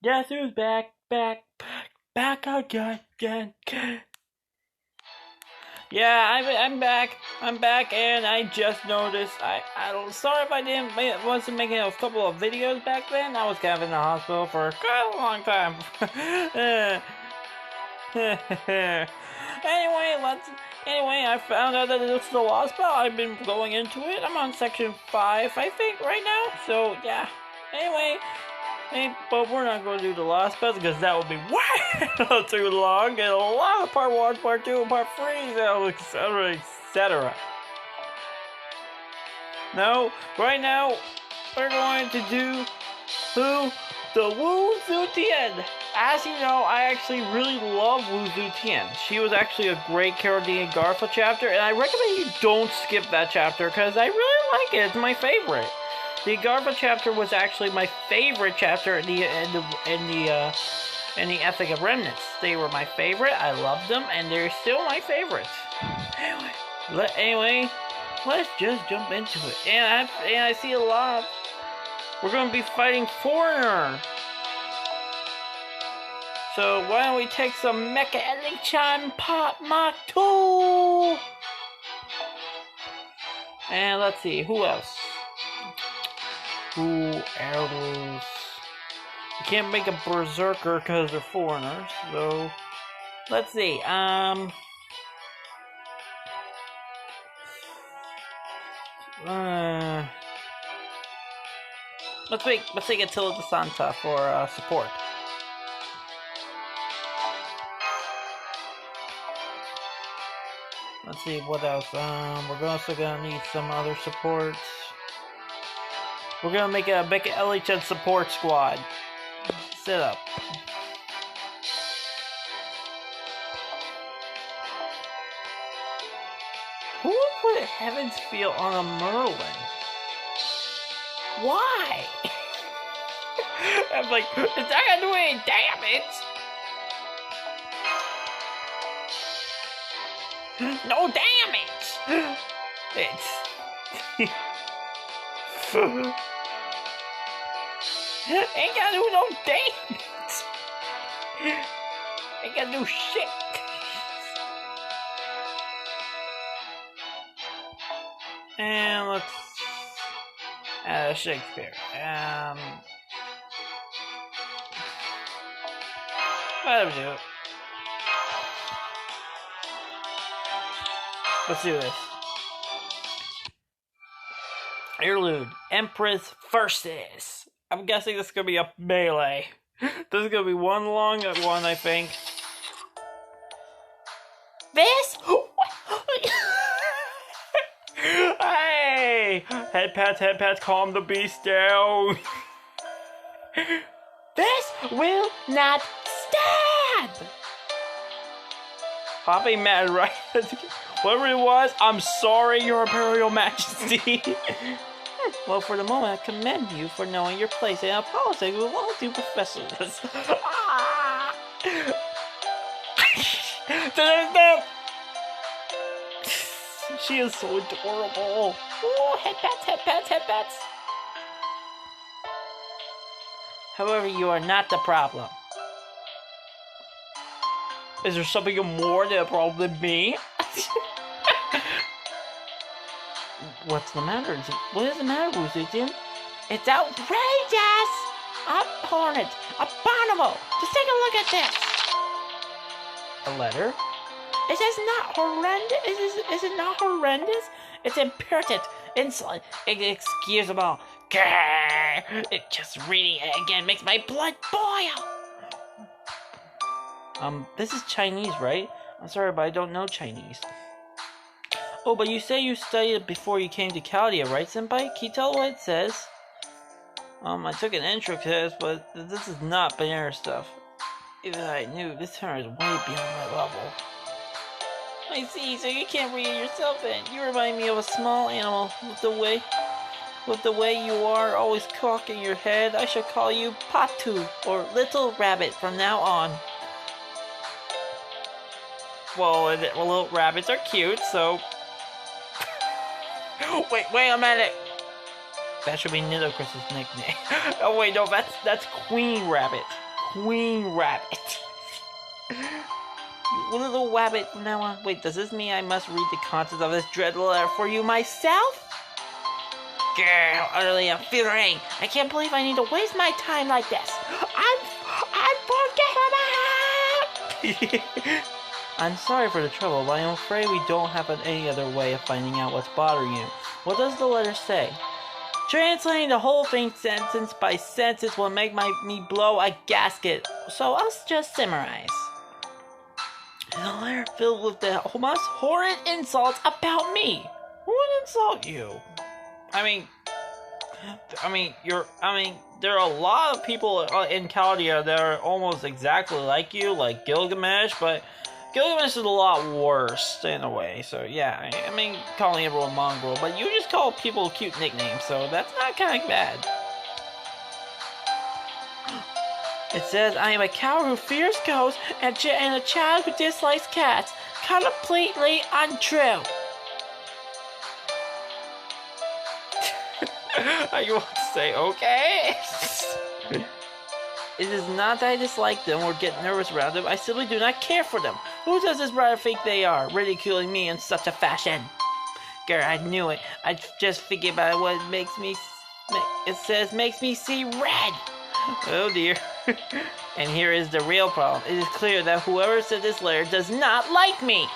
Guess who's back, back again. Yeah, I'm back. I'm back, and I just noticed. I'm sorry if I wasn't making a couple of videos back then. I was kind of in the hospital for quite a long time. Anyway, I found out that it's the Lost Bell. I've been going into it. I'm on section 5, I think, right now. So yeah. Anyway. Hey, but we're not going to do the Lost Bell because that would be way too long, and a lot of part 1, part 2, and part 3, etc., etc. No, right now, we're going to do the Wu Zutian. As you know, I actually really love Wu Zutian. She was actually a great Carol D. and Garfa chapter, and I recommend you don't skip that chapter because I really like it. It's my favorite. The Garfa chapter was actually my favorite chapter in the Ethic of Remnants. They were my favorite. I loved them, and they're still my favorites. Anyway, let's just jump into it. And I see a lot. We're going to be fighting Foreigner. So why don't we take some Mecha Electron Pop Mach 2? And let's see, who else? Who else? You can't make a berserker because they're foreigners, so let's see. Let's take Attila de Santa for support. Let's see what else. We're also gonna need some other supports. We're gonna make a LHN support squad. Set up. Who would put Heaven's Feel on a Merlin? Why? I'm like, it's not gonna do any damage. No damage. It's. Ain't gotta do no damage. Ain't gotta do shit. And let's Shakespeare. Let him do it. Let's do this. Interlude. Empress versus. I'm guessing this is gonna be a melee. This is gonna be one long one, I think. This? Hey! Head pats, calm the beast down. This will not stand! Poppy mad, right? Whatever it was, I'm sorry, Your Imperial Majesty. Well, for the moment, I commend you for knowing your place and apologize with all due professionalism. She is so adorable. Ooh, head pats. However, you are not the problem. Is there something more than a problem than me? What's the matter? What is the matter, Wuzutin? It's outrageous! Abhorrent! Abominable! Just take a look at this! A letter? Is this not horrendous? Is it not horrendous? It's impertinent, insolent, inexcusable. It just reading it again makes my blood boil! This is Chinese, right? I'm sorry, but I don't know Chinese. Oh, but you say you studied it before you came to Chaldea, right, Senpai? Can you tell what it says? I took an intro test, but this is not binary stuff. Even I knew, this turn is way beyond my level. I see, so you can't read it yourself then. You remind me of a small animal with the way you are, always cocking your head. I shall call you Patu, or Little Rabbit from now on. Well, little rabbits are cute, so... wait a minute! That should be Nidocris's nickname. Oh wait, no, that's Queen Rabbit. queen rabbit. You little rabbit. Now, wait, does this mean I must read the contents of this dreadful letter for you myself? Girl, utterly infuriating. I can't believe I need to waste my time like this. Unforgettable! I'm sorry for the trouble, but I'm afraid we don't have any other way of finding out what's bothering you. What does the letter say? Translating the whole thing sentence by sentence will make me blow a gasket, so I'll just summarize. A letter filled with the most horrid insults about me. Who would insult you? I mean, there are a lot of people in Chaldea that are almost exactly like you, like Gilgamesh, but Gilgamesh is a lot worse in a way. So yeah, I mean, calling everyone mongrel, but you just call people cute nicknames, so that's not kind of bad. It says, I am a coward who fears ghosts and a child who dislikes cats. Completely untrue. You want to say, okay? It is not that I dislike them or get nervous around them. I simply do not care for them. Who does this brother think they are, ridiculing me in such a fashion? Girl, I knew it. I just figured about what makes me... It says, makes me see red. Oh dear. And here is the real problem. It is clear that whoever sent this letter does not like me.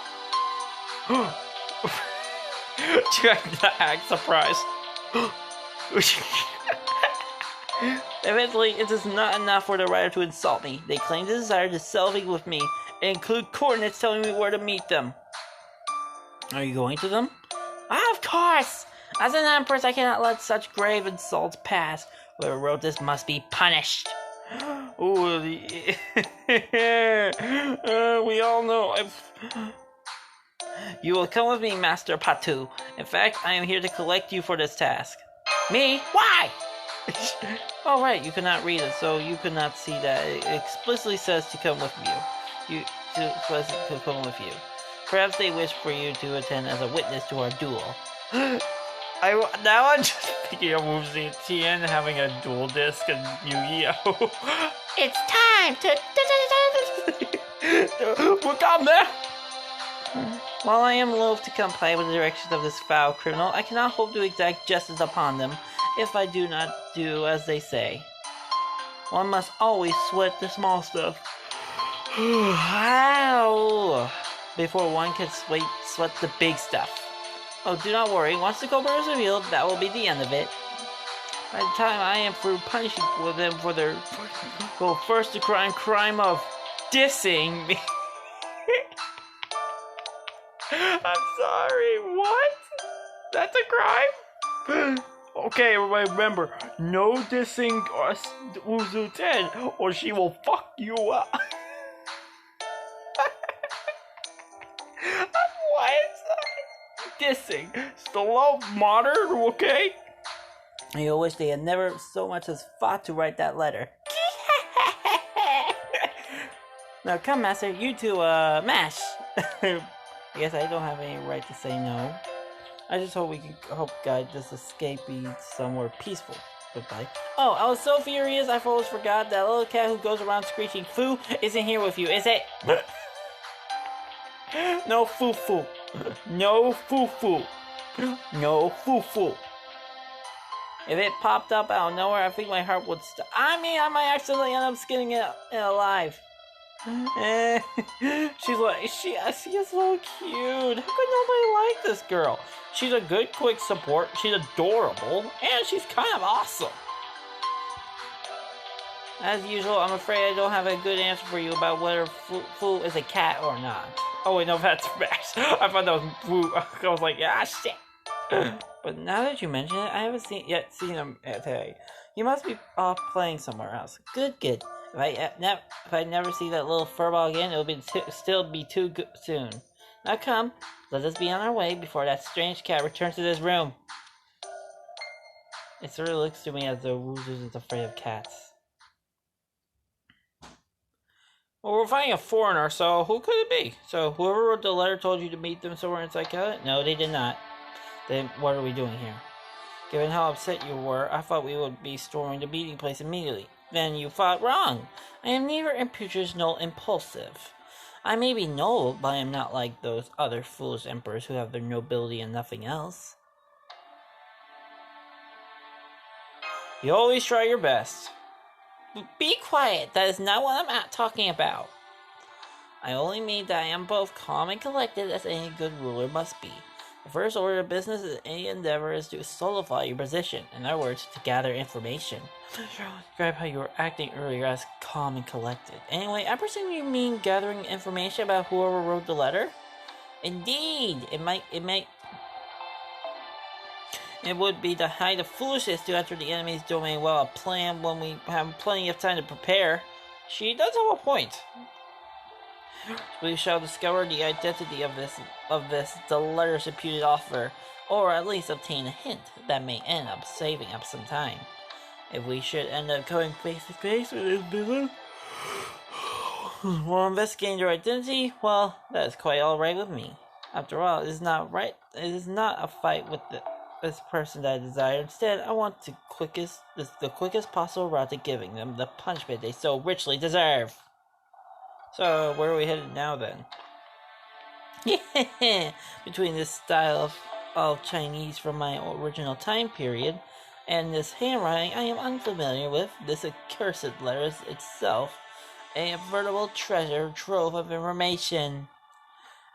Try to act surprised. Eventually, it is not enough for the writer to insult me. They claim the desire to selfie with me and include coordinates telling me where to meet them. Are you going to them? Of course! As an empress, I cannot let such grave insults pass. Whoever wrote this must be punished. Ooh, we all know. You will come with me, Master Patu. In fact, I am here to collect you for this task. Me? Why? Oh, right, you could not read it, so you could not see that. It explicitly says to come with you. To come with you. Perhaps they wish for you to attend as a witness to our duel. Now I'm just thinking of Wu Zetian having a dual disc in Yu-Gi-Oh! It's time to... We're gone there! While I am loath to comply with the directions of this foul criminal, I cannot hope to exact justice upon them if I do not do as they say. One must always sweat the small stuff. Wow! Before one can sweat the big stuff. Oh, do not worry. Once the culprit is revealed, that will be the end of it. By the time I am through punishing them for their... Well, first the crime of dissing me. I'm sorry, what? That's a crime? Okay, everybody remember, no dissing Wuzu 10 or she will fuck you up. What? Dissing. Still love modern, okay? I wish they had never so much as thought to write that letter. Now come, Master, you two, mash. I guess I don't have any right to say no. I just hope we can guide this escape be somewhere peaceful. Goodbye. Oh, I was so furious I almost forgot that little cat who goes around screeching "Foo" isn't here with you, is it? No foo-foo. No foo-foo. No foo-foo. If it popped up out of nowhere, I think my heart would stop. I mean, I might accidentally end up skinning it alive. She's like, she is so cute. How could nobody like this girl? She's a good, quick support. She's adorable, and she's kind of awesome. As usual, I'm afraid I don't have a good answer for you about whether Fu is a cat or not. Oh wait, no, that's Max. I thought that was Fu. I was like, ah, shit. But now that you mention it, I haven't seen him today. You must be off playing somewhere else. Good. If I never see that little furball again, it'll still be too soon. Now come, let us be on our way before that strange cat returns to this room. It sort of looks to me as though Wuzu is afraid of cats. Well, we're finding a foreigner, so who could it be? So whoever wrote the letter told you to meet them somewhere inside Chaldea? No, they did not. Then what are we doing here? Given how upset you were, I thought we would be storming the meeting place immediately. then you thought wrong. I am neither impetuous nor impulsive. I may be noble, but I am not like those other foolish emperors who have their nobility and nothing else. You always try your best. Be quiet, that is not what I'm talking about. I only mean that I am both calm and collected as any good ruler must be. The first order of business in any endeavor is to solidify your position, in other words, to gather information. Describe how you were acting earlier as calm and collected. Anyway, I presume you mean gathering information about whoever wrote the letter? Indeed, it would be the height of foolishness to enter the enemy's domain without a plan when we have plenty of time to prepare. She does have a point. We shall discover the identity of the letter's reputed author, or at least obtain a hint that may end up saving up some time. If we should end up going face to face with this villain while investigating their identity, well, that is quite alright with me. After all, it is not a fight with this person that I desire. Instead, I want the quickest possible route to giving them the punishment they so richly deserve. So, where are we headed now, then? Between this style of Chinese from my original time period and this handwriting I am unfamiliar with, this accursed letter is itself a veritable treasure trove of information.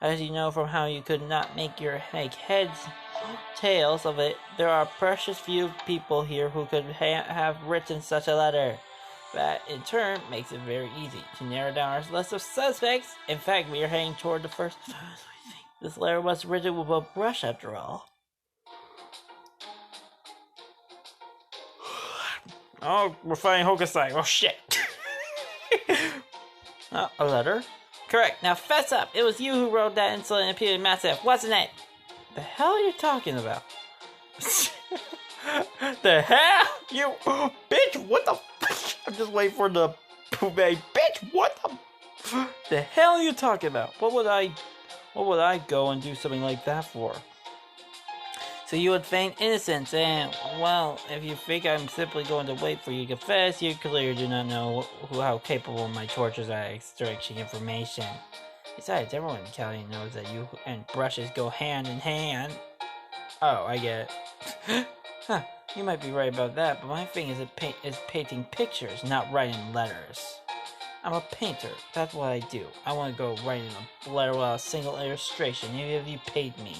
As you know from how you could not make heads tails of it, there are precious few people here who could have written such a letter. That, in turn, makes it very easy to narrow down our list of suspects. In fact, we are heading toward the first. This letter was written with a brush, after all. Oh, we're finding Hokusai. Oh, shit. A letter? Correct. Now, fess up. It was you who wrote that insolent impudent massive, wasn't it? The hell are you talking about? The hell? You bitch, what the I'm just waiting for the bitch, what the hell are you talking about? What would I go and do something like that for? So you would feign innocence and, well, if you think I'm simply going to wait for you to confess, you clearly do not know how capable my tortures are at extracting information. Besides, everyone in Cali knows that you and brushes go hand in hand. Oh, I get it. Huh, you might be right about that, but my thing is painting pictures, not writing letters. I'm a painter, that's what I do. I want to go writing a letter without a single illustration, even if you paid me.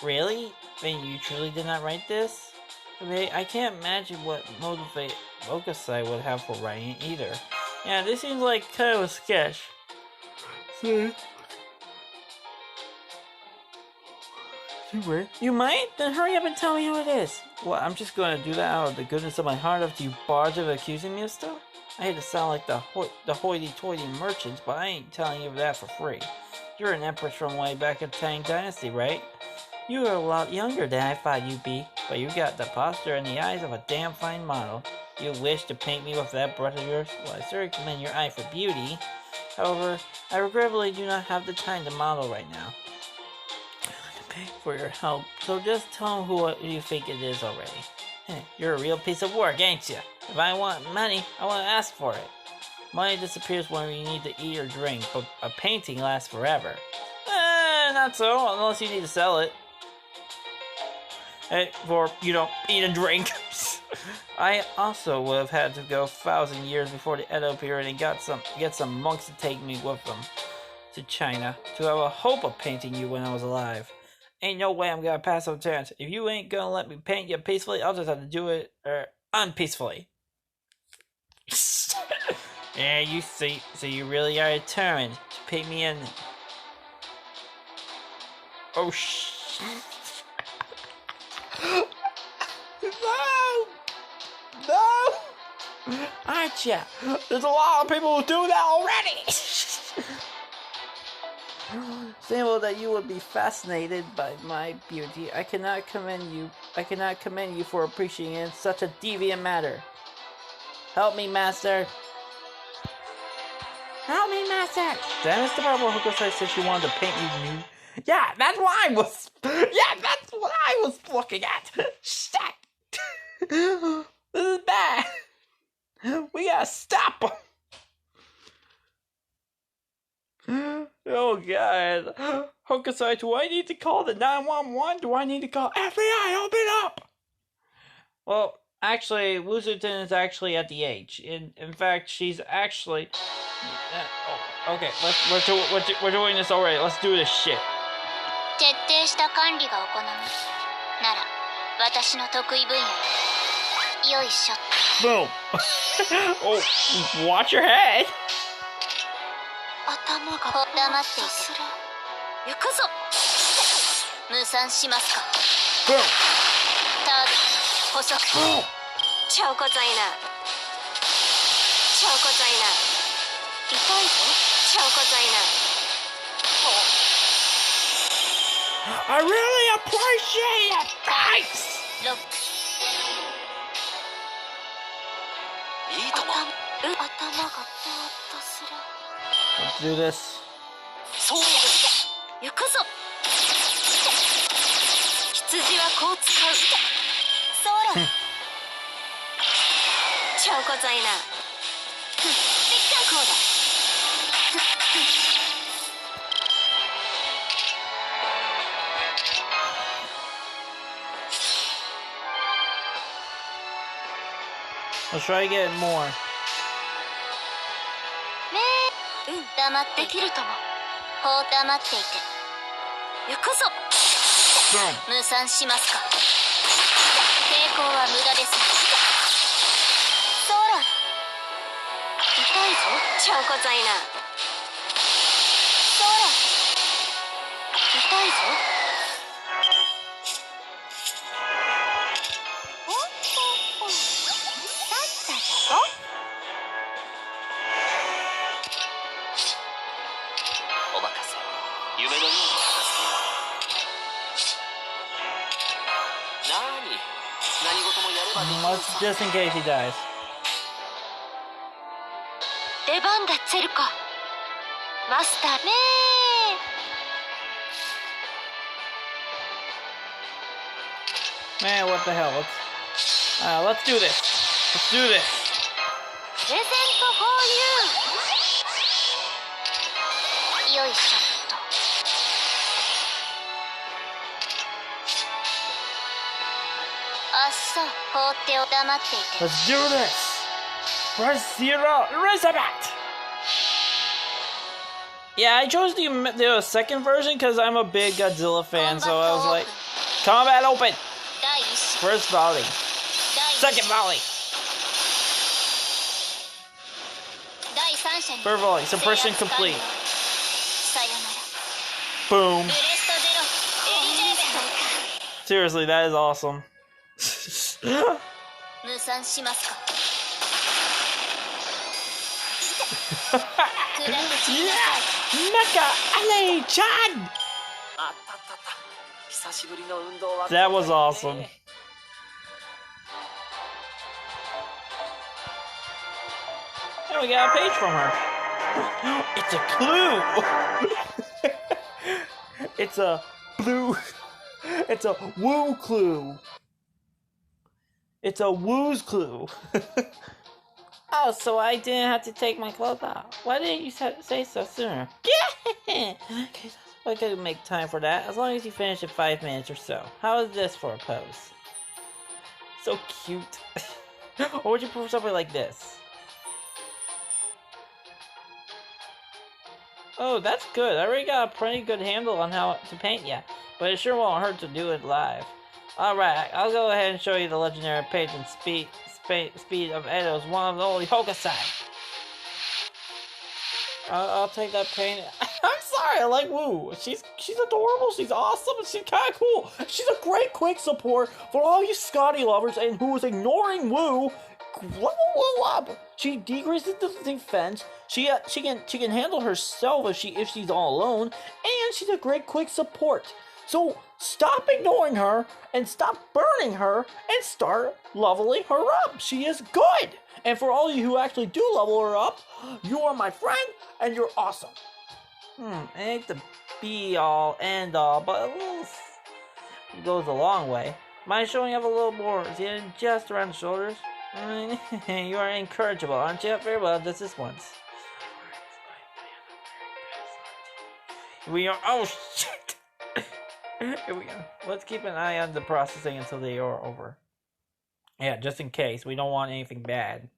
Really? Then you truly did not write this? I can't imagine what motivate Okasai would have for writing it either. Yeah, this seems like kind of a sketch. See? You might? Then hurry up and tell me who it is. Well, I'm just going to do that out of the goodness of my heart after you barge of accusing me of stuff? I hate to sound like the hoity-toity merchants, but I ain't telling you that for free. You're an empress from way back in Tang Dynasty, right? You are a lot younger than I thought you'd be, but you got the posture and the eyes of a damn fine model. You wish to paint me with that brush of yours? Well, I certainly commend your eye for beauty. However, I regretfully do not have the time to model right now. For your help, so just tell him who you think it is already. You're a real piece of work, ain't you? If I want money, I want to ask for it. Money disappears when you need to eat or drink, but a painting lasts forever. Not so, unless you need to sell it. For, eat and drink. I also would have had to go 1,000 years before the Edo period and get some monks to take me with them to China to have a hope of painting you when I was alive. Ain't no way I'm gonna pass up a chance. If you ain't gonna let me paint you peacefully, I'll just have to do it unpeacefully. Yeah, you see, so you really are determined to paint me in. Oh No! Aren't ya? There's a lot of people who do that already! Simple that you would be fascinated by my beauty. I cannot commend you for appreciating such a deviant matter. Help me, master. Help me, master. Damn, Mr. Barbara Hokusai said she wanted to paint you nude. Yeah, that's what I was looking at. Shit. This is bad. We gotta stop him. Oh god. Hokusai, do I need to call the 911? Do I need to call FBI? Open up! Well, actually, Wuzutin is actually at the age. In fact, she's actually... okay, we're doing this already. Let's do this shit. Boom. Oh, watch your head. Boom. Boom. I really appreciate it. Thanks. Let's do this. Let's try to get more. Let's, just in case he dies. Man, what the hell? Let's do this. Let's do this. Let's do this. Where's Zero? Elizabeth! Yeah, I chose the second version because I'm a big Godzilla fan, so I was like, combat open! First volley. Second volley. Third volley. Suppression complete. Boom. Seriously, that is awesome. Mecha Ale-chan! That was awesome. And we got a page from her. It's a clue! It's a blue... It's a woo clue. It's a woo's clue. Oh, so I didn't have to take my clothes off. Why didn't you say so sooner? Yeah! I could make time for that, as long as you finish in 5 minutes or so. How is this for a pose? So cute. Or would you prefer something like this? Oh, that's good. I already got a pretty good handle on how to paint ya, but it sure won't hurt to do it live. Alright, I'll go ahead and show you the legendary page and speed of Edo's one of the only Hokusai. I'll take that paint. I'm sorry, I like Woo. She's adorable, she's awesome, and she's kinda cool. She's a great quick support for all you Scotty lovers and who is ignoring Woo. Level Woo up. She decreases the defense. She can handle herself if she's all alone, and she's a great quick support. So stop ignoring her and stop burning her and start leveling her up. She is good. And for all of you who actually do level her up, you are my friend and you're awesome. It ain't the be all end all, but it goes a long way. Mind showing up a little more? Is it just around the shoulders? You are incorrigible, aren't you? Very well, just this once. We are. Oh shit! Here we go. Let's keep an eye on the processing until they are over. Yeah, just in case. We don't want anything bad.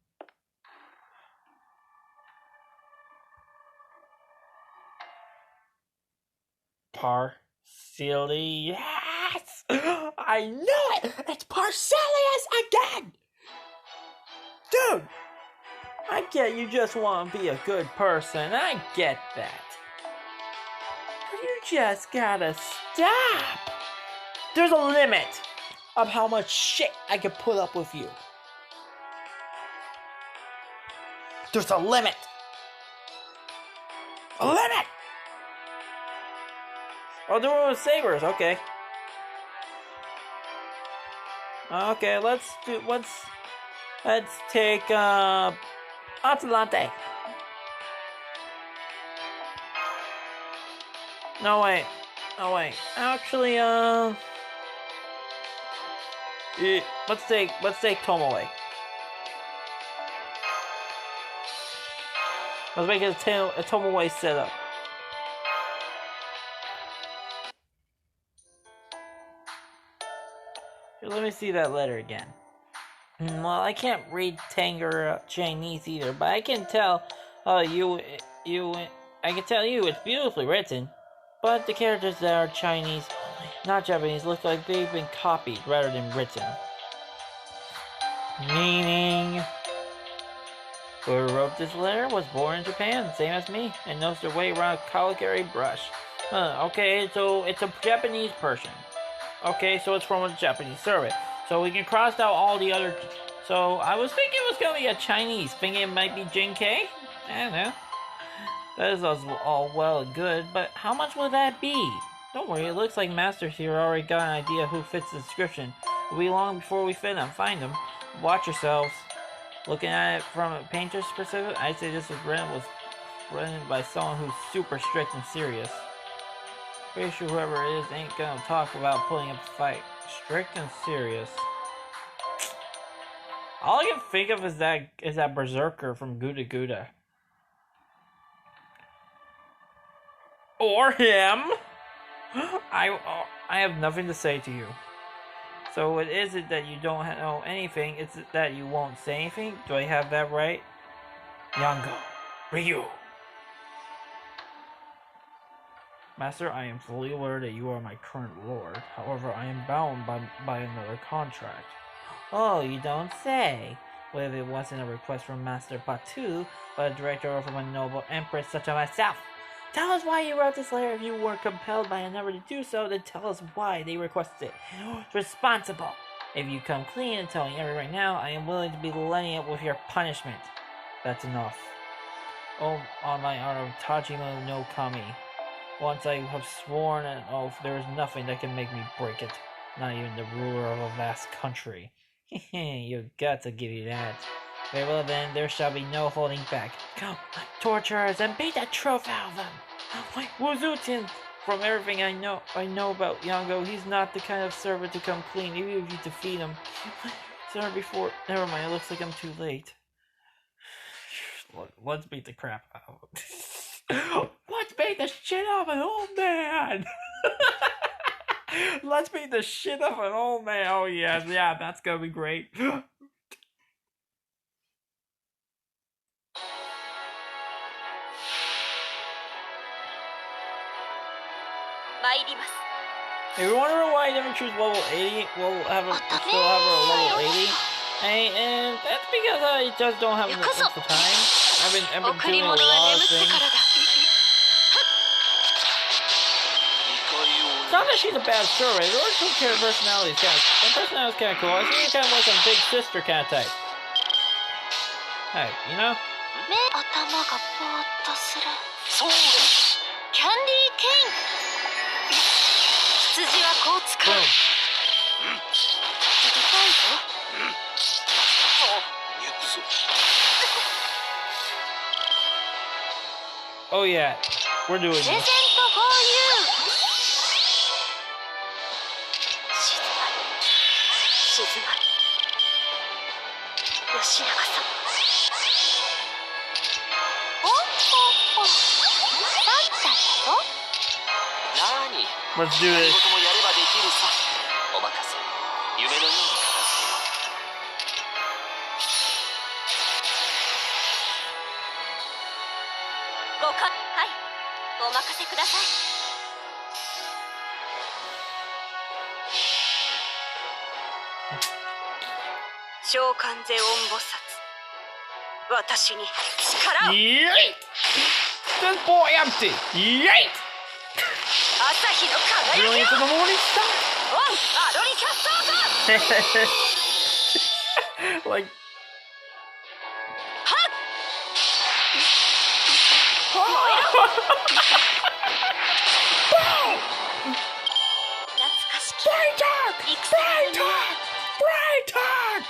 Parceli. Yes! I knew it! It's Parcelius again! Dude! I get you just want to be a good person. I get that. But you just gotta stop! There's a limit of how much shit I can put up with you. There's a limit! A limit! Oh, the one with sabers, okay. Okay, let's take Atalante. No wait. Actually, yeah, let's take Tomoe. Let's make it a Tomoe setup. Here, let me see that letter again. Well, I can't read Tanger Chinese either, but I can tell I can tell you it's beautifully written. But the characters that are Chinese, not Japanese, look like they've been copied rather than written. Meaning, whoever wrote this letter was born in Japan, same as me, and knows their way around a caligari brush. Okay, so it's a Japanese person. Okay, so it's from a Japanese server. So we can cross out all the other... So I was thinking it was going to be a Chinese. Thinking it might be Jin K? I don't know. That is all well and good, but how much will that be? Don't worry, it looks like Masters here already got an idea who fits the description. It'll be long before we find them. Watch yourselves. Looking at it from a painter's perspective, I'd say this was written by someone who's super strict and serious. Pretty sure whoever it is ain't gonna talk about putting up a fight. Strict and serious. All I can think of is that berserker from Gouda Gouda. Or him! I have nothing to say to you. So it isn't that you don't know anything, it's that you won't say anything? Do I have that right? Yango. Ryu. Master, I am fully aware that you are my current lord. However, I am bound by another contract. Oh, you don't say. What if it wasn't a request from Master Batu, but a direct order from a noble empress such as myself? Tell us why you wrote this letter. If you were compelled by another to do so, then tell us why they requested it. Responsible. If you come clean and tell me everything right now, I am willing to be letting it with your punishment. That's enough. Oh, on my honor of Tajima no Kami. Once I have sworn an oath, there is nothing that can make me break it. Not even the ruler of a vast country. You got to give you that. Very well then, there shall be no holding back. Come, torture us and beat the truth out of them. Wuzutin! From everything I know about Yango, he's not the kind of servant to come clean, even if you defeat him. Sir, before... Never mind, it looks like I'm too late. Let's beat the crap out. Let's beat the shit out of an old man! Let's beat the shit out of an old man. Oh yes, yeah, that's gonna be great. If you're wondering why I never choose level 80, we'll still have a level 80. And that's because I just don't have enough time. I've been doing a lot of things. It's not that she's a bad servant. Her personality is kind of cool. I think you're kind of like a big sister kind of type. Hey, you know? Boom. Oh yeah, we're doing this. Let's do this. Yeet! This boy empty! Yeet! Really into the morning star? Like... Brighton!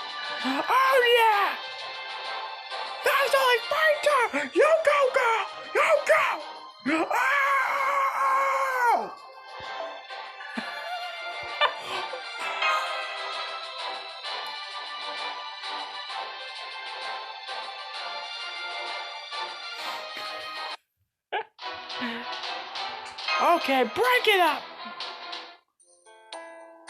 Oh yeah! That's only Brighton! You go, girl! You go! Oh! Okay, break it up!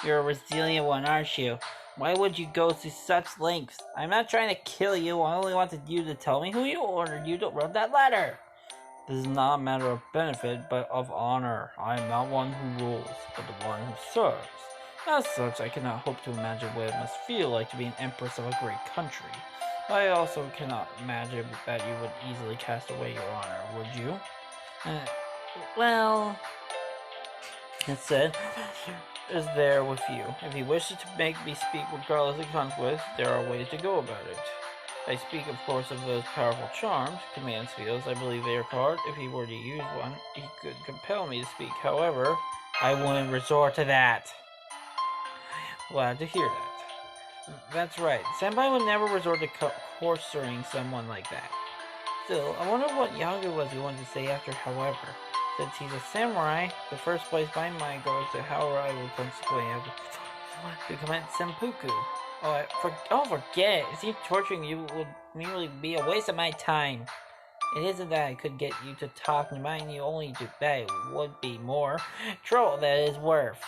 You're a resilient one, aren't you? Why would you go to such lengths? I'm not trying to kill you. I only wanted you to tell me who you ordered you to write that letter. This is not a matter of benefit, but of honor. I am not one who rules, but the one who serves. As such, I cannot hope to imagine what it must feel like to be an empress of a great country. I also cannot imagine that you would easily cast away your honor, would you? Well... It said, is there with you. If he wishes to make me speak regardless of consequence, there are ways to go about it. I speak, of course, of those powerful charms, commands fields. I believe they are called. If he were to use one, he could compel me to speak. However, I wouldn't resort to that. Glad to hear that. That's right. Senpai would never resort to coercing someone like that. Still, I wonder what Yaga was going to say after however. Since he's a samurai, the first place my mind goes to how I will consequently have to commit senpuku. Forget it. It seems torturing you would merely be a waste of my time. It isn't that I could get you to talk, reminding you only to that it would be more trouble that it is worth.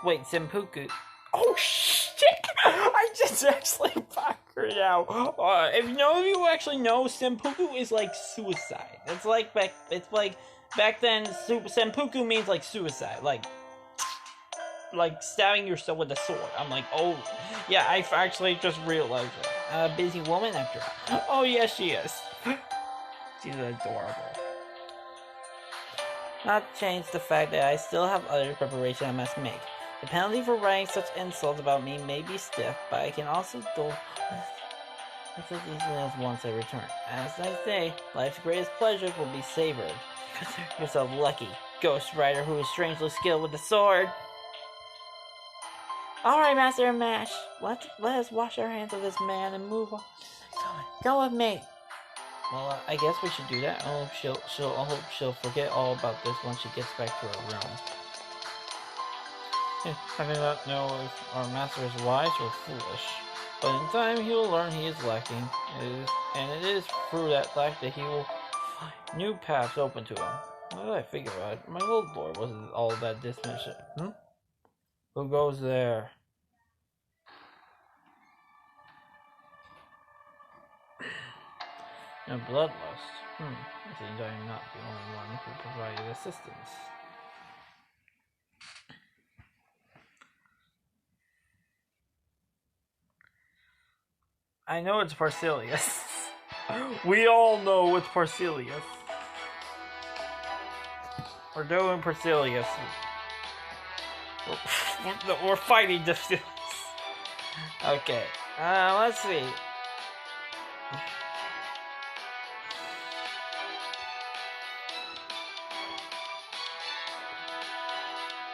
Wait, senpuku. Oh shit! I just actually figured out. If none of you actually know, senpuku is like suicide. It's like back then, senpuku means like suicide, like stabbing yourself with a sword. I'm like, oh, yeah, I actually just realized it. A busy woman after all. Oh, yes, she is. She's adorable. Not to change the fact that I still have other preparation I must make. The penalty for writing such insults about me may be stiff, but I can also do just as easily as once I return. As I say, life's greatest pleasures will be savored. Consider yourself lucky, Ghost Rider who is strangely skilled with the sword. Alright, Master Mash, let us wash our hands of this man and move on. Go with me. Well, I guess we should do that. I hope she'll forget all about this once she gets back to her room. I do not know if our master is wise or foolish, but in time he will learn he is lacking. It is through that lack that he will find new paths open to him. Now that I think about it, my old lord wasn't all that dismissive. Who goes there? And bloodlust. It seems I am not the only one who provided assistance. I know it's Parcelius. We all know it's Parcelius. We're doing Parcelius. We're fighting distance. Okay. Let's see.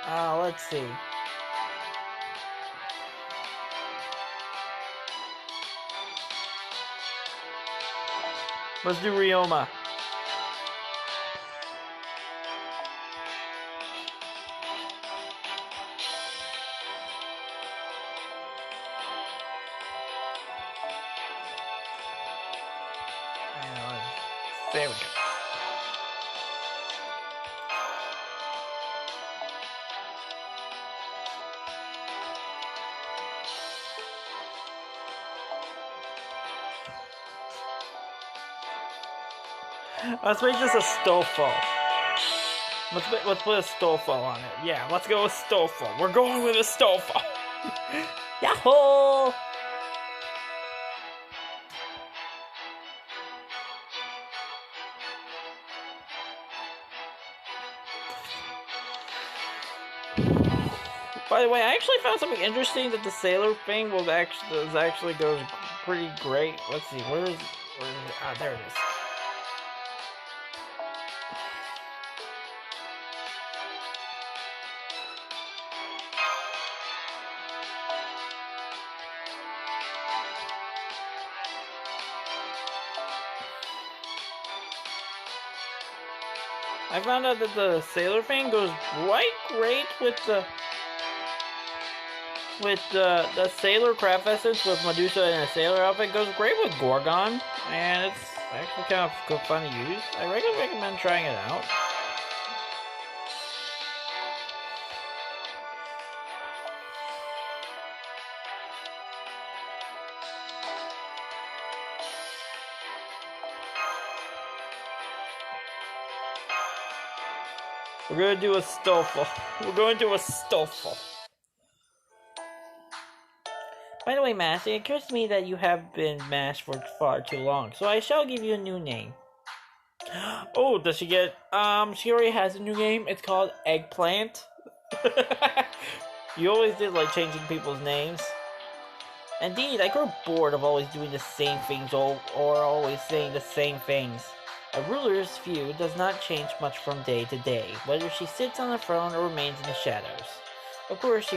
Let's see. Let's do Ryoma. There we go. Let's make this a Stofo. Let's put a Stofo on it. Yeah, let's go with Stofo. We're going with a Stofo. Yahoo! By the way, I actually found something interesting that the sailor thing actually goes pretty great. Let's see, where is it? Ah, there it is. I found out that the sailor thing goes quite great with the sailor craft essence with Medusa and a sailor outfit. Goes great with Gorgon, and it's actually kind of fun to use. I really recommend trying it out. We're gonna do a Stofo. We're going to do a Stofo. By the way, Mash, it occurs to me that you have been Mash for far too long, so I shall give you a new name. Oh, does she get, she already has a new name. It's called Eggplant. You always did like changing people's names. Indeed, I grow bored of always doing the same things or always saying the same things. A ruler's view does not change much from day to day, whether she sits on the throne or remains in the shadows. Of course,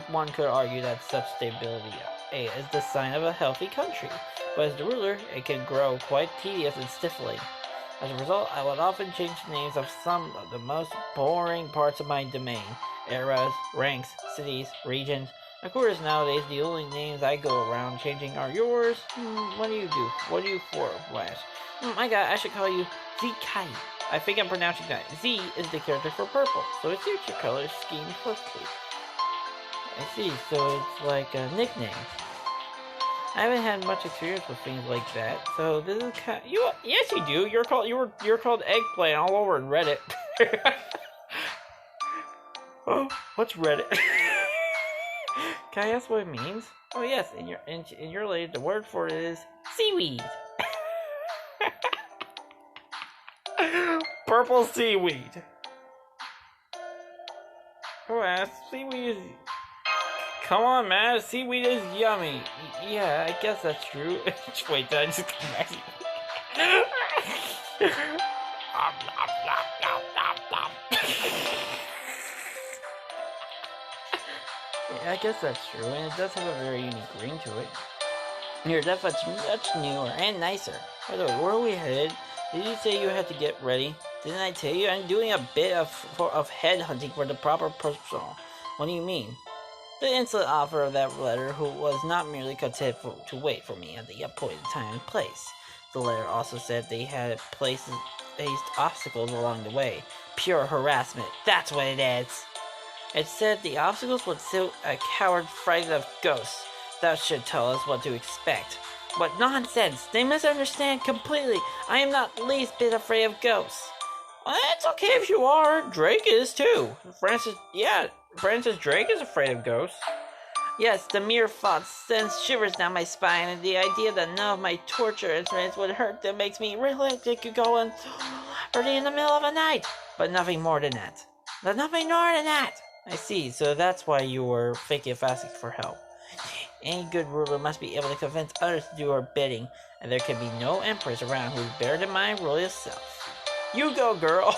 one could argue that such stability is the sign of a healthy country, but as the ruler, it can grow quite tedious and stifling. As a result, I would often change the names of some of the most boring parts of my domain: eras, ranks, cities, regions. Of course, nowadays, the only names I go around changing are yours. What do you do? What do you for, Flash? I should call you Zikai. I think I'm pronouncing that. Z is the character for purple, so it suits your color scheme perfectly. I see, so it's like a nickname. I haven't had much experience with things like that, so this is kind of, yes you do. You're called Eggplant all over in Reddit. Oh, what's Reddit? Can I ask what it means? Oh yes, in your language, the word for it is seaweed. Purple seaweed. Oh, seaweed is... Come on, man. Seaweed is yummy. Yeah, I guess that's true. Wait, did I just come back? Yeah, I guess that's true, and it does have a very unique ring to it. Here, that's much newer and nicer. By the way, where are we headed? Did you say you had to get ready? Didn't I tell you? I'm doing a bit of head hunting for the proper person. What do you mean? The insolent offer of that letter who was not merely content to wait for me at the appointed time and place. The letter also said they had faced obstacles along the way. Pure harassment, that's what it is. It said the obstacles would suit a coward frightened of ghosts. That should tell us what to expect. What nonsense! They misunderstand completely. I am not the least bit afraid of ghosts. Well, it's okay if you are. Drake is too. Francis Drake is afraid of ghosts. Yes, the mere thought sends shivers down my spine, and the idea that none of my torture instruments would hurt them makes me really think you go on early in the middle of the night. But nothing more than that. Nothing more than that. I see, so that's why you were thinking of asking for help. Any good ruler must be able to convince others to do her bidding, and there can be no empress around who's better than my royal self. You go, girl!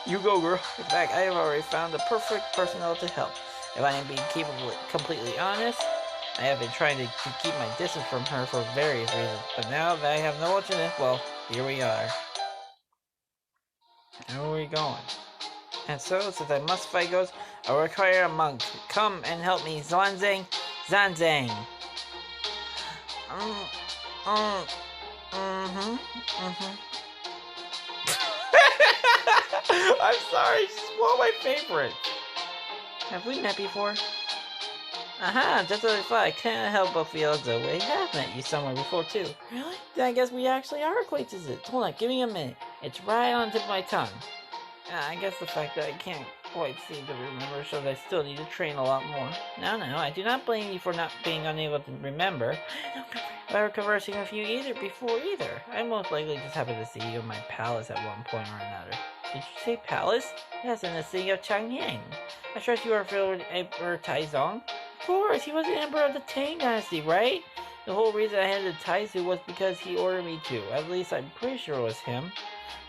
You go, girl. In fact, I have already found the perfect personnel to help. If I am being completely honest, I have been trying to keep my distance from her for various reasons, but now that I have no alternate, well, here we are. Where are we going? And so, since I must fight ghosts, I require a monk. Come and help me, Zwanzang. Zanzang. I'm sorry, she's one of my favorites. Have we met before? Aha, just what I thought. I can't help but feel as though we have met you somewhere before, too. Really? Then I guess we actually are acquaintances. Hold on, give me a minute. It's right on the tip of my tongue. I guess the fact that I can't quite seem to remember shows I still need to train a lot more. No, I do not blame you for not being unable to remember. I were conversing with you before either. I most likely just happened to see you in my palace at one point or another. Did you say palace? Yes, in the city of Changyang. I trust you are familiar with Emperor Taizong? Of course, he was the emperor of the Tang Dynasty, right? The whole reason I headed to Taizu was because he ordered me to. At least I'm pretty sure it was him.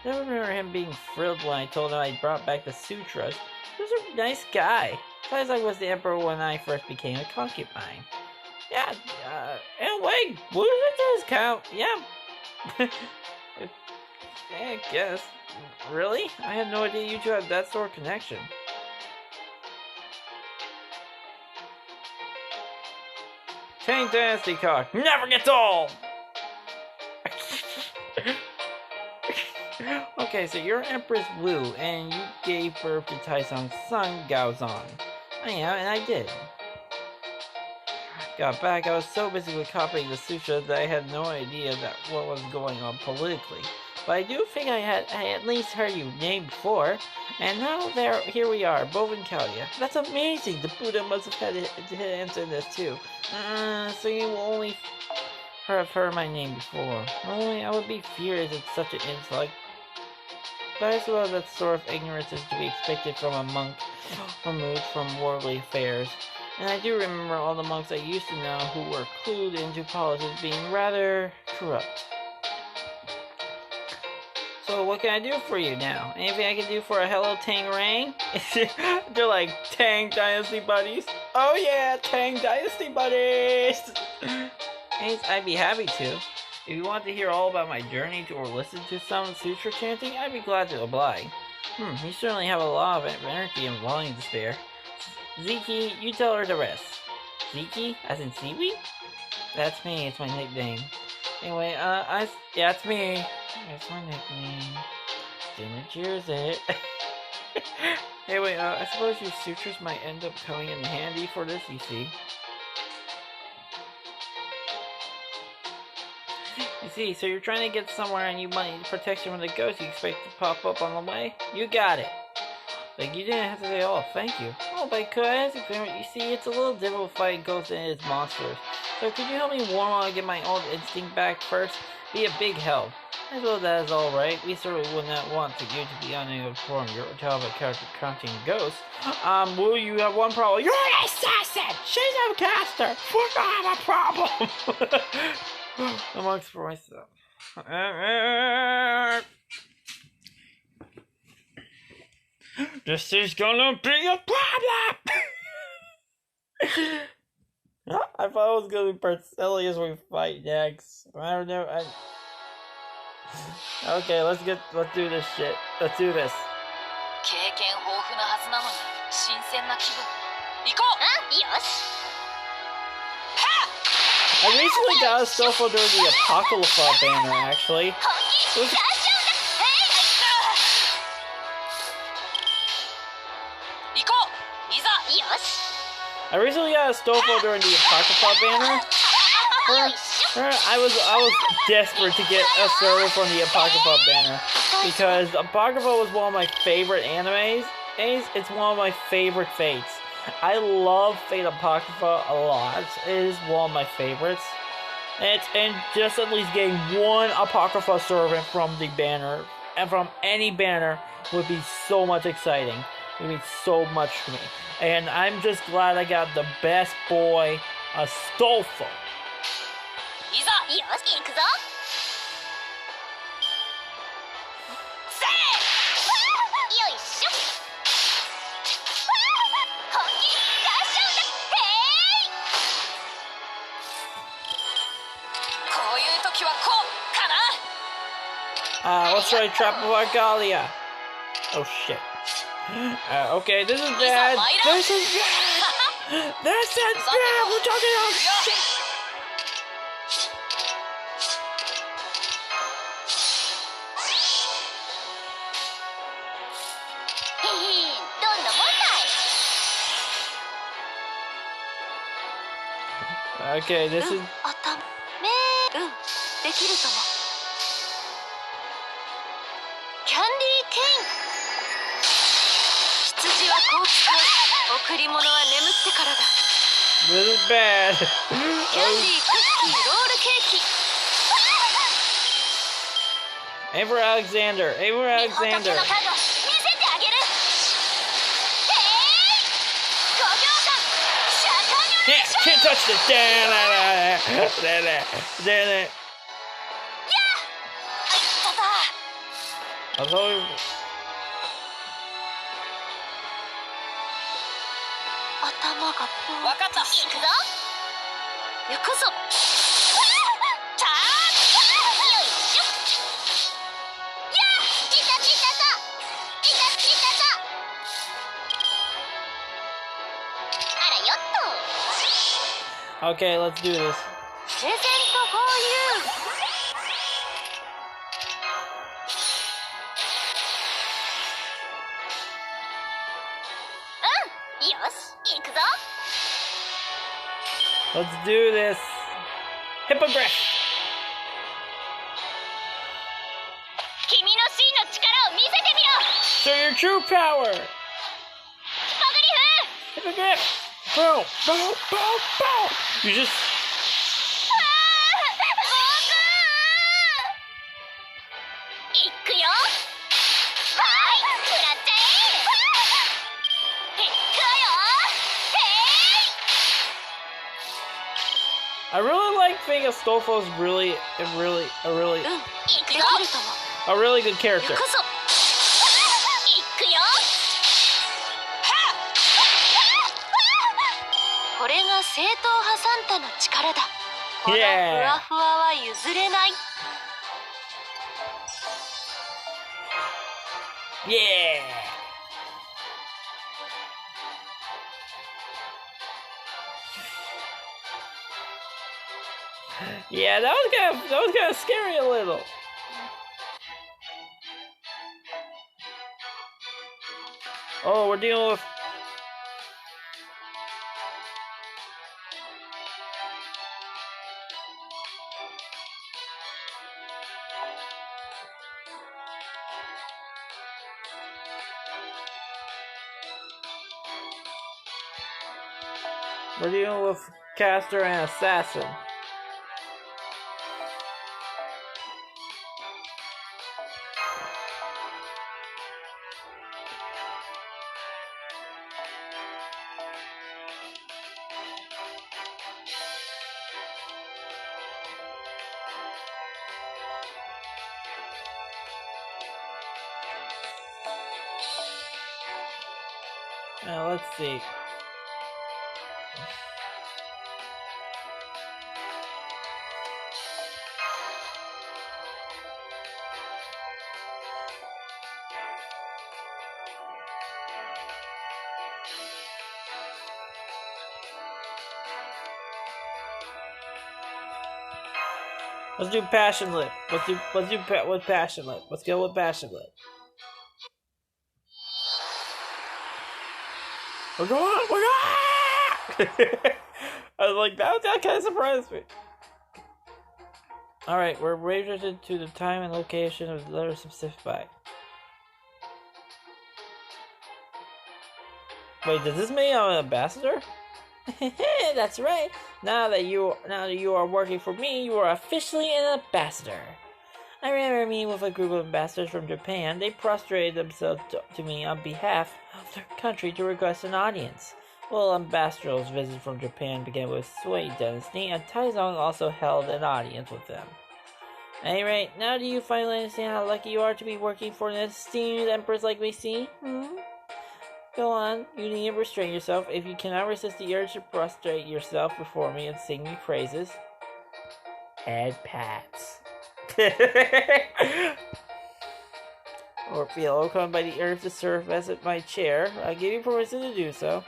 I remember him being thrilled when I told him I brought back the sutras. He was a nice guy. Besides, I was the emperor when I first became a concubine. Yeah, anyway, what does this count? Yeah. I guess. Really? I had no idea you two had that sort of connection. Tang Dynasty cock never gets old! Okay, so you're Empress Wu, and you gave birth to Taizong's son, Gaozong. I am, and I did. Got back, I was so busy with copying the sutra that I had no idea what was going on politically. But I do think I had at least heard you named before, and now here we are, both in Chaldea. That's amazing! The Buddha must have had a answer in this too. So you will only have heard my name before. Only I would be furious at such an insult. But I suppose that sort of ignorance is to be expected from a monk removed from worldly affairs. And I do remember all the monks I used to know who were clued into politics being rather corrupt. So what can I do for you now? Anything I can do for a hello Tang Rang? They're like Tang Dynasty buddies. Oh yeah, Tang Dynasty buddies! I'd be happy to. If you want to hear all about my journey or listen to some sutra chanting, I'd be glad to oblige. You certainly have a lot of energy and volume to spare. Ziki, you tell her the rest. Ziki? As in seaweed? That's me, it's my nickname. Anyway, yeah, it's me. That's my nickname. Didn't choose it. Anyway, I suppose your sutras might end up coming in handy for this, you see. You see, so you're trying to get somewhere and you might need protection from the ghosts you expect to pop up on the way? You got it. Like, you didn't have to say, oh, thank you. Oh, but could I ask you, you see, it's a little difficult fighting ghosts and its monsters. So could you help me warm up and get my old instinct back first? Be a big help. As well, that is alright. We certainly would not want you to be unable to perform your job at character counting ghosts. Will you have one problem? You're an assassin! She's a caster! We're gonna have a problem! Amongst for myself. This is gonna be a problem! I thought it was gonna be Persilius we fight next. I don't know. Okay, let's do this shit. Let's do this. I recently got a stuff under the Apocalypha banner, actually. I recently got a Stofo during the Apocrypha banner. I was desperate to get a server from the Apocrypha banner because Apocrypha was one of my favorite animes. It's one of my favorite fates. I love Fate Apocrypha a lot. It is one of my favorites. And just at least getting one Apocrypha servant from the banner and from any banner would be so much exciting. It means so much to me. And I'm just glad I got the best boy, Astolfo. Let's try Trap of Argalia. Oh shit. Okay, this is bad. This is bad. This is bad. We're talking about shit. Okay, this is... This is bad. Aim for Alexander. Aim for Alexander. Yeah, can't touch this. I was always... Okay, let's do this. Let's do this. Hippogriff. Show your true power. Hippogriff. Boom, boom, boom, boom. You just... I really like thinking Stolfo's really a really good character. Yeah. Yeah. Yeah, that was kind of scary a little. Oh, we're dealing with... We're dealing with caster and assassin. Now let's see. Let's do Passion Lip. Let's do with Passion Lip. Let's go with Passion Lip. We're going. I was like, that kind of surprised me. All right, we're registered to the time and location of the letter specified. Wait, does this mean I'm an ambassador? That's right. Now that you are working for me, you are officially an ambassador. I remember meeting with a group of ambassadors from Japan. They prostrated themselves to me on behalf of their country to request an audience. Well, ambassadors' visit from Japan began with Sui Dynasty, and Taizong also held an audience with them. At any rate, now do you finally understand how lucky you are to be working for an esteemed empress like we see? Go on, you need to restrain yourself. If you cannot resist the urge to prostrate yourself before me and sing me praises, head pats. Or feel overcome by the urge to serve as at my chair, I give you permission to do so.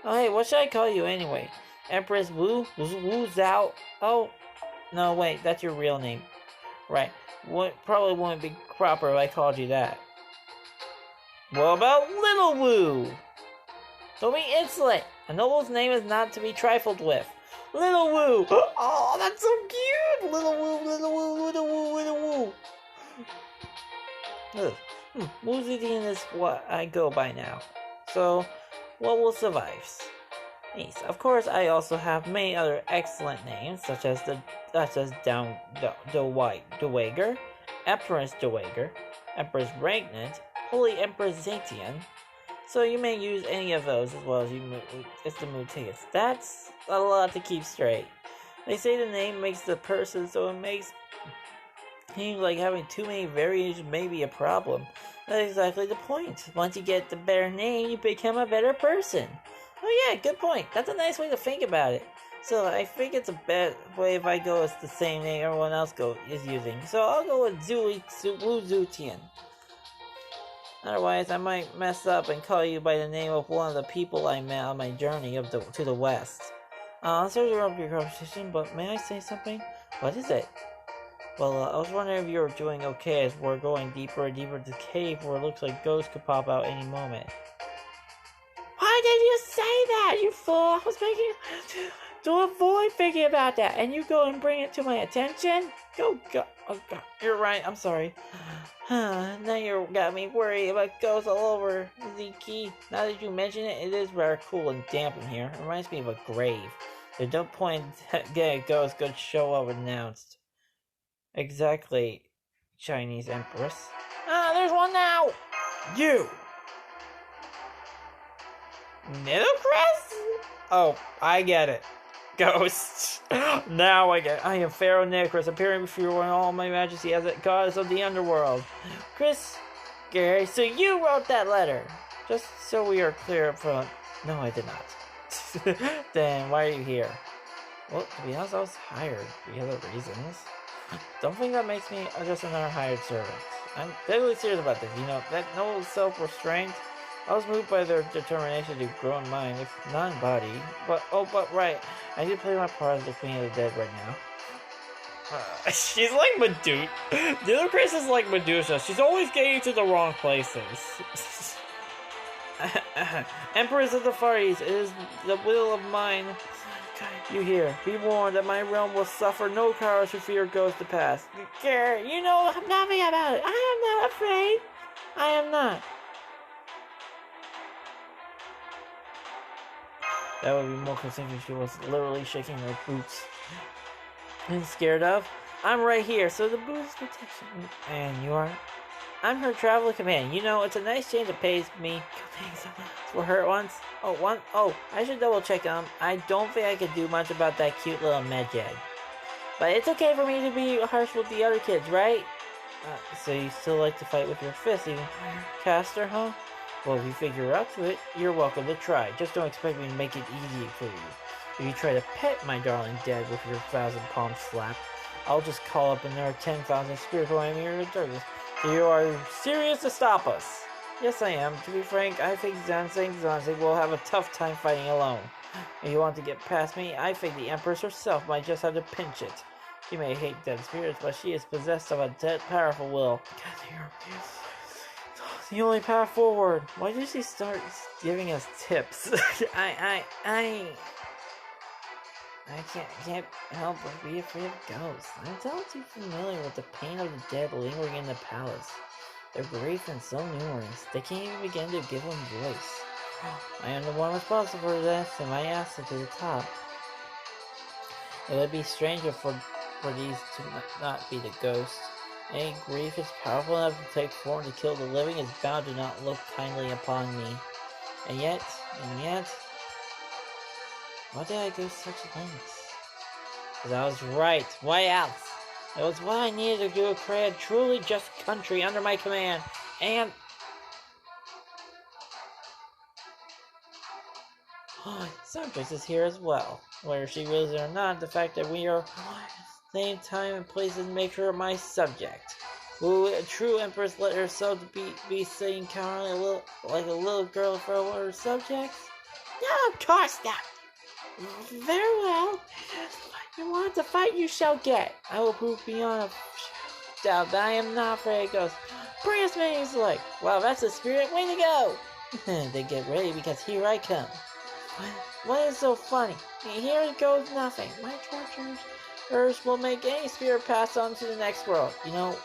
Oh hey, what should I call you anyway? Empress Wu Zhao? Oh, no wait, that's your real name. Right, probably wouldn't be proper if I called you that. What about Little Wu? Don't be insolent. A noble's name is not to be trifled with. Little Woo! Oh, that's so cute! Little Woo, Little Woo, Little Woo, Little Woo! Woozidian is what I go by now. So, what will survive? Nice. Of course, I also have many other excellent names, such as Dowager, Empress Dowager, Empress Regnant, Holy Empress Zatian. So you may use any of those as well as the Mutius. That's a lot to keep straight. They say the name makes the person, so it makes seems like having too many variations may be a problem. That's exactly the point. Once you get the better name, you become a better person. Oh yeah, good point. That's a nice way to think about it. So I think it's a bad way if I go with the same name everyone else is using. So I'll go with Wu Zutian. Otherwise, I might mess up and call you by the name of one of the people I met on my journey to the west. I'm sorry to interrupt your conversation, but may I say something? What is it? Well, I was wondering if you were doing okay as we're going deeper and deeper into the cave where it looks like ghosts could pop out any moment. Why did you say that, you fool? I was making to avoid thinking about that, and you go and bring it to my attention? Oh God, you're right, I'm sorry. Now you got me worried about ghosts all over, Ziki. Now that you mention it, it is rather cool and damp in here. It reminds me of a grave. There's no point in getting a ghost good show up announced. Exactly, Chinese Empress. There's one now! You! Nitocrest? Oh, I get it. Ghosts. Now I get it. I am Pharaoh Nitocrest, appearing before you in all my majesty as a goddess of the underworld. Chris, Gary, so you wrote that letter. Just so we are clear up front. No, I did not. Then why are you here? Well, to be honest, I was hired for other reasons. Don't think that makes me just another hired servant. I'm deadly serious about this, that no self-restraint. I was moved by their determination to grow in mind, if not in body. But right, I did play my part as the Queen of the Dead right now. She's like Medusa. The other Chris is like Medusa. She's always getting to the wrong places. Empress of the Far East, it is the will of mine. You hear, be warned that my realm will suffer no cowards who fear ghosts to pass. Garrett, you know nothing about it. I am not afraid. I am not. That would be more convincing if she was literally shaking her boots. And scared of? I'm right here, so the boots protection. And you are? I'm her traveling companion. It's a nice change of pace me. Were hurt once? Oh, I should double check on him. I don't think I could do much about that cute little medjed. But it's okay for me to be harsh with the other kids, right? So you still like to fight with your fists, even caster, huh? Well, if you figure up to it, you're welcome to try. Just don't expect me to make it easy for you. If you try to pet my darling dead with your 1,000-palm slap, I'll just call up another 10,000 spiritual enemy darkness. So you are serious to stop us? Yes, I am. To be frank, I think Zanzig will have a tough time fighting alone. If you want to get past me, I think the Empress herself might just have to pinch it. She may hate dead spirits, but she is possessed of a powerful will. The only path forward. Why did she start giving us tips? I can't help but be afraid of ghosts. I'm all too familiar with the pain of the dead lingering in the palace. Their grief and so numerous, they can't even begin to give them voice. I am the one responsible for this, and my ass to the top. It would be stranger for these to not be the ghosts. Any grief is powerful enough to take form to kill the living is bound to not look kindly upon me. And yet, why did I go such lengths? Because I was right. Why else? It was what I needed to do to create a truly just country under my command. And Suntrace is here as well. Whether she wills it or not, the fact that we are same time and places make her my subject. Will a true empress let herself be sitting cowardly like a little girl for her subjects? No, of course not. Very well. You want to fight, you shall get. I will prove beyond a doubt that I am not afraid of ghosts. Bring as many as you like. Wow, that's a spirit. Way to go. Then get ready because here I come. What is so funny? Here goes nothing. My tortures will make any spirit pass on to the next world. You know,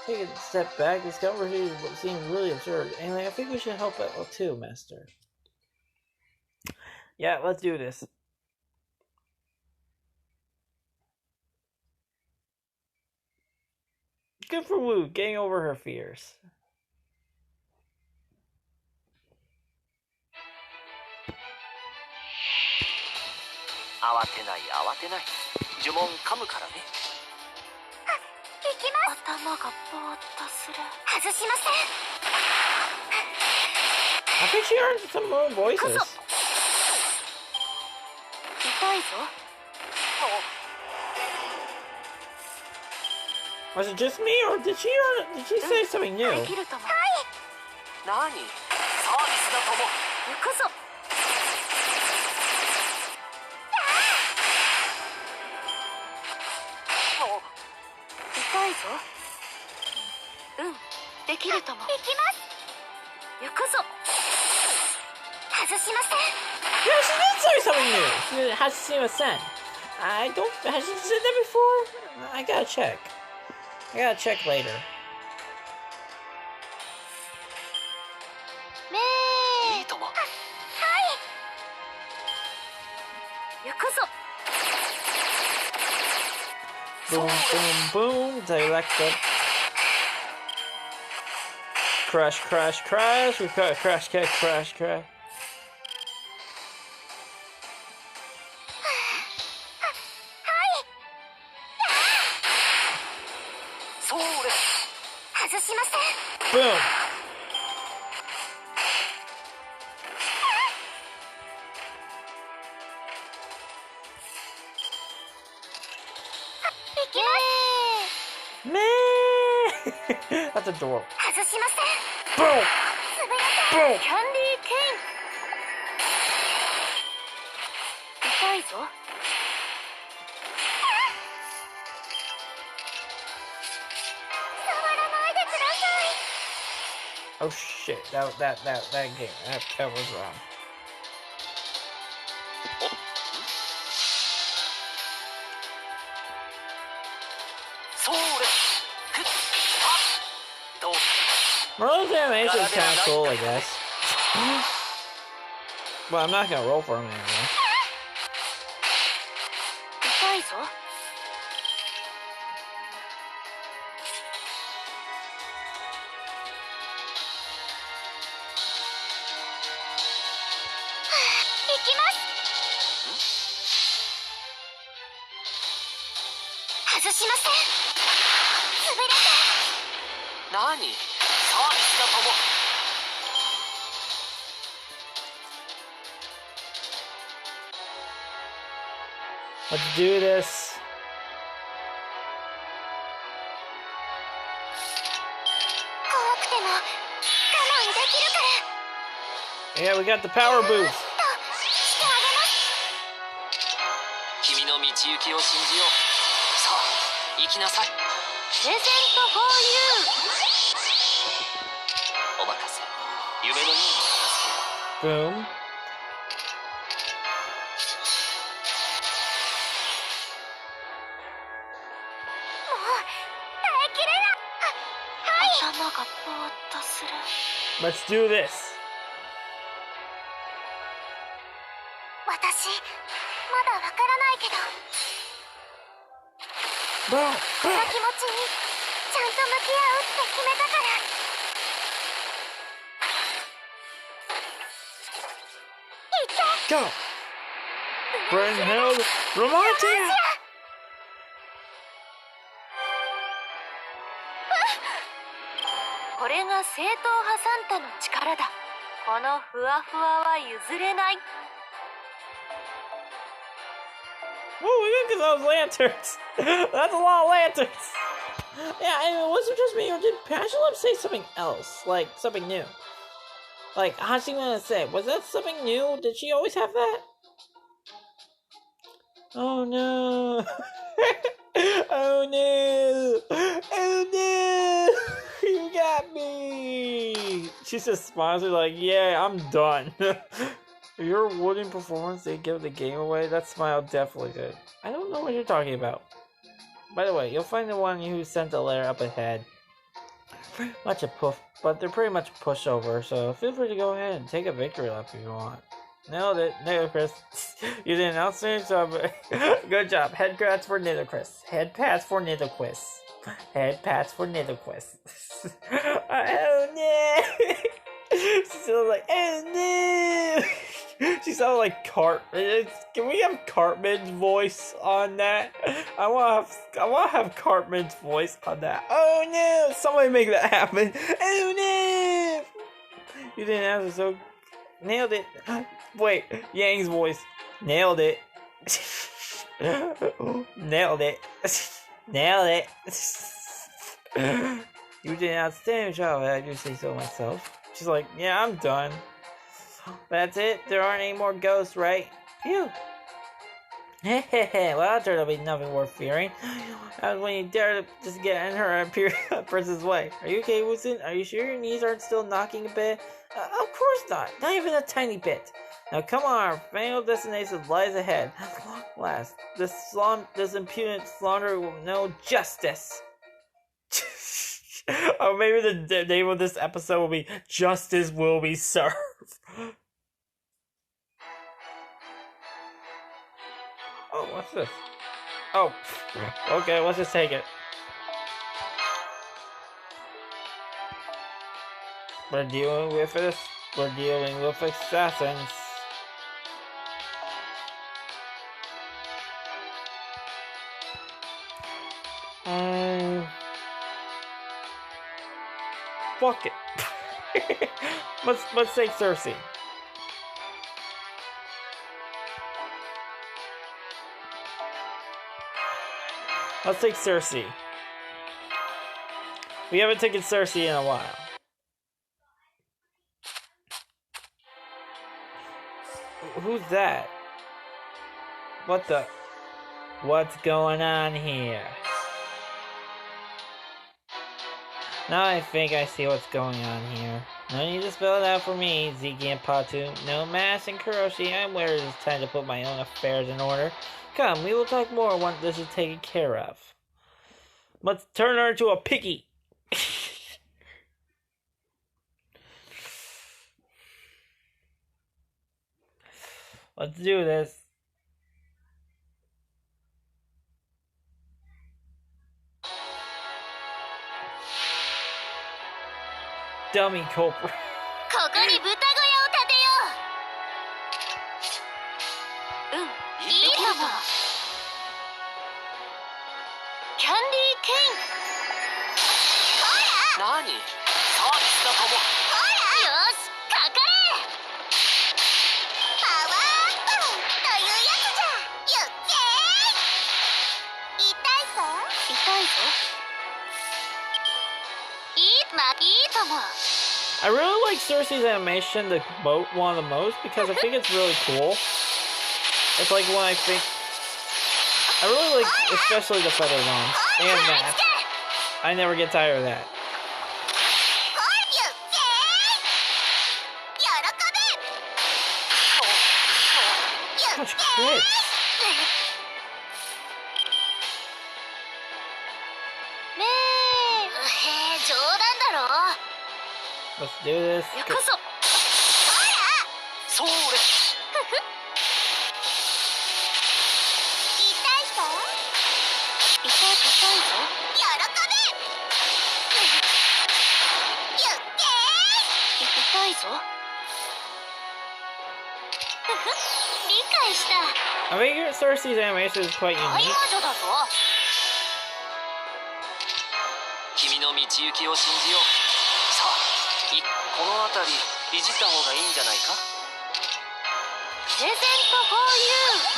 take a step back. This conversation seems really absurd. Anyway, I think we should help it too, Master. Yeah, let's do this. Good for Wu, getting over her fears. I think she earned some more voices. Was it just me, or did she say something new? Yeah, she did say something new. She has to see a sen. Has she said that before? I gotta check. I gotta check later. Boom, boom, boom. Dialectic. Crash, crash, crash. We crash, crash, crash, crash, crash. Boom. That's adorable. Boom. Boom. Oh shit! That game that was wrong. Merlin's animation is kind of cool, I guess. But I'm not gonna roll for him anymore. Let's do this. Yeah, we got the power boost. Boom. Let's do this. Boom. Boom. Go! Bring hell, Romantia! Whoa, we didn't get those lanterns! That's a lot of lanterns! Yeah, and it wasn't just me, or did Passion say something else? Like, something new? Like, Hashimura said, was that something new? Did she always have that? Oh no! Oh no! Oh no! You got me! She just smiles like, yeah, I'm done. Your wooden performance did give the game away. That smile definitely did. I don't know what you're talking about. By the way, you'll find the one who sent the letter up ahead. Much a poof, but they're pretty much pushover, so feel free to go ahead and take a victory lap if you want. Nailed it. Chris. You did an outstanding job. Good job. Head pats for Chris. Head pats for Nitherquist. Head pats for Nitherquist. Oh no! She sounded like, oh no! She sounded like can we have Cartman's voice on that? I want to have Cartman's voice on that. Oh no! Somebody make that happen. Oh no! You didn't answer, so nailed it. Wait, Yang's voice. Nailed it. Nailed it. Nailed it. You did an outstanding job, I do say so myself. She's like, yeah, I'm done. That's it? There aren't any more ghosts, right? Phew. Well, that turned out to be nothing worth fearing. That was when you dare to just get in her princess way. Are you okay, Woodson? Are you sure your knees aren't still knocking a bit? Of course not. Not even a tiny bit. Now come on, our final destination lies ahead. Last, this impudent slaunderer will know justice. Or maybe the name of this episode will be Justice Will Be Served. Oh, what's this? Oh, okay, let's just take it. We're dealing with this. We're dealing with assassins. Fuck it. let's take Cersei. Let's take Cersei. We haven't taken Cersei in a while. Who's that? What's going on here? Now I think I see what's going on here. No need to spell it out for me, Ziki and Patu. No Mass and Kuroshi, I'm where it is time to put my own affairs in order. Come, we will talk more once this is taken care of. Let's turn her into a piggy. Let's do this. Dummy culprit. ここに豚小屋を建てよう。いいとも。キャンディーケイン。ほら。何？サービスだとも。ほら。よし、かかれ。パワーアップというやつじゃ。よっけー。痛いぞ。痛いぞ。いいとも。 I really like Cersei's animation, the boat one of the most, because I think it's really cool. It's like when I really like, especially the feather bombs and that. I never get tired of that. Such crits. Let's do this. I think Cersei's animation is quite unique. 君の道行きを信じよう。さあ、この辺りいじった方がいいんじゃないか。プレゼントフォーユー。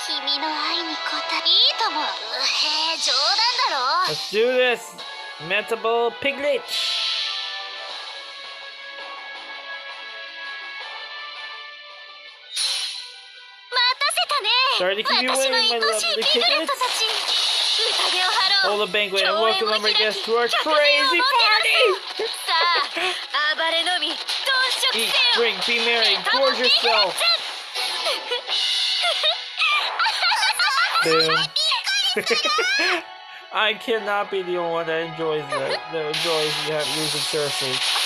君の愛に応えいいとも。冗談だろ。 Let's do this, Metable Piglet. また Sorry to keep you waiting, my lovely tickets. Hold the banquet and welcome our guests to our crazy party! Eat, drink, be merry, gorge yourself! Boom. I cannot be the only one that enjoys using Cersei.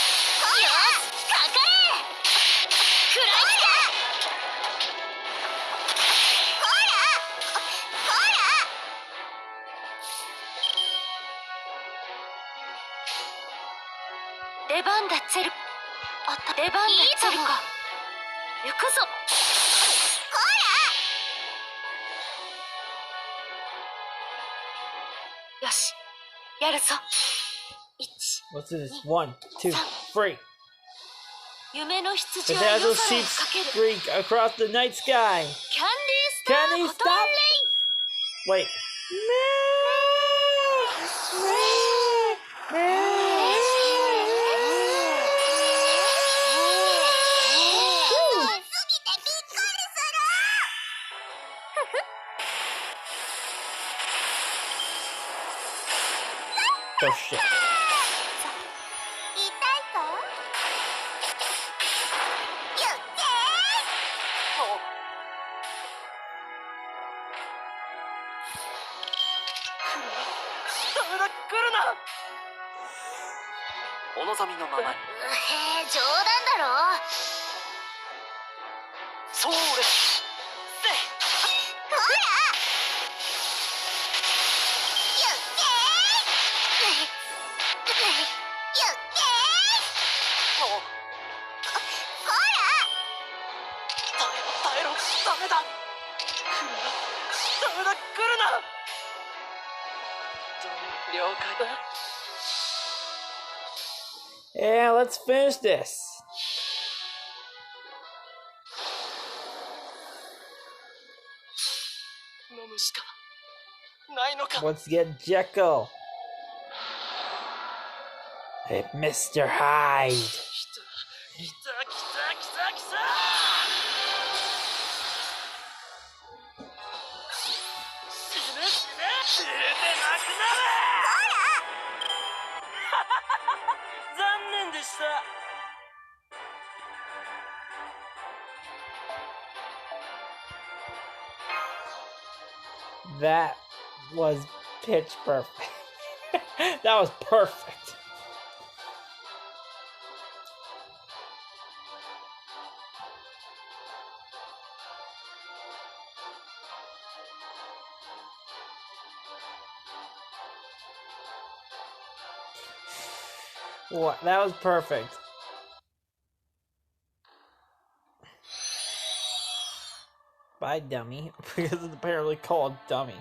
What's this? 1, 2, 3. The dazzle sheets streak across the night sky. Candy, stop! Wait. Oh shit. Yeah, let's finish this. Let's get Jekyll. Hey, Mr. Hyde. That was pitch perfect. That was perfect. What? That was perfect. Bye, dummy. Because it's apparently called dummy.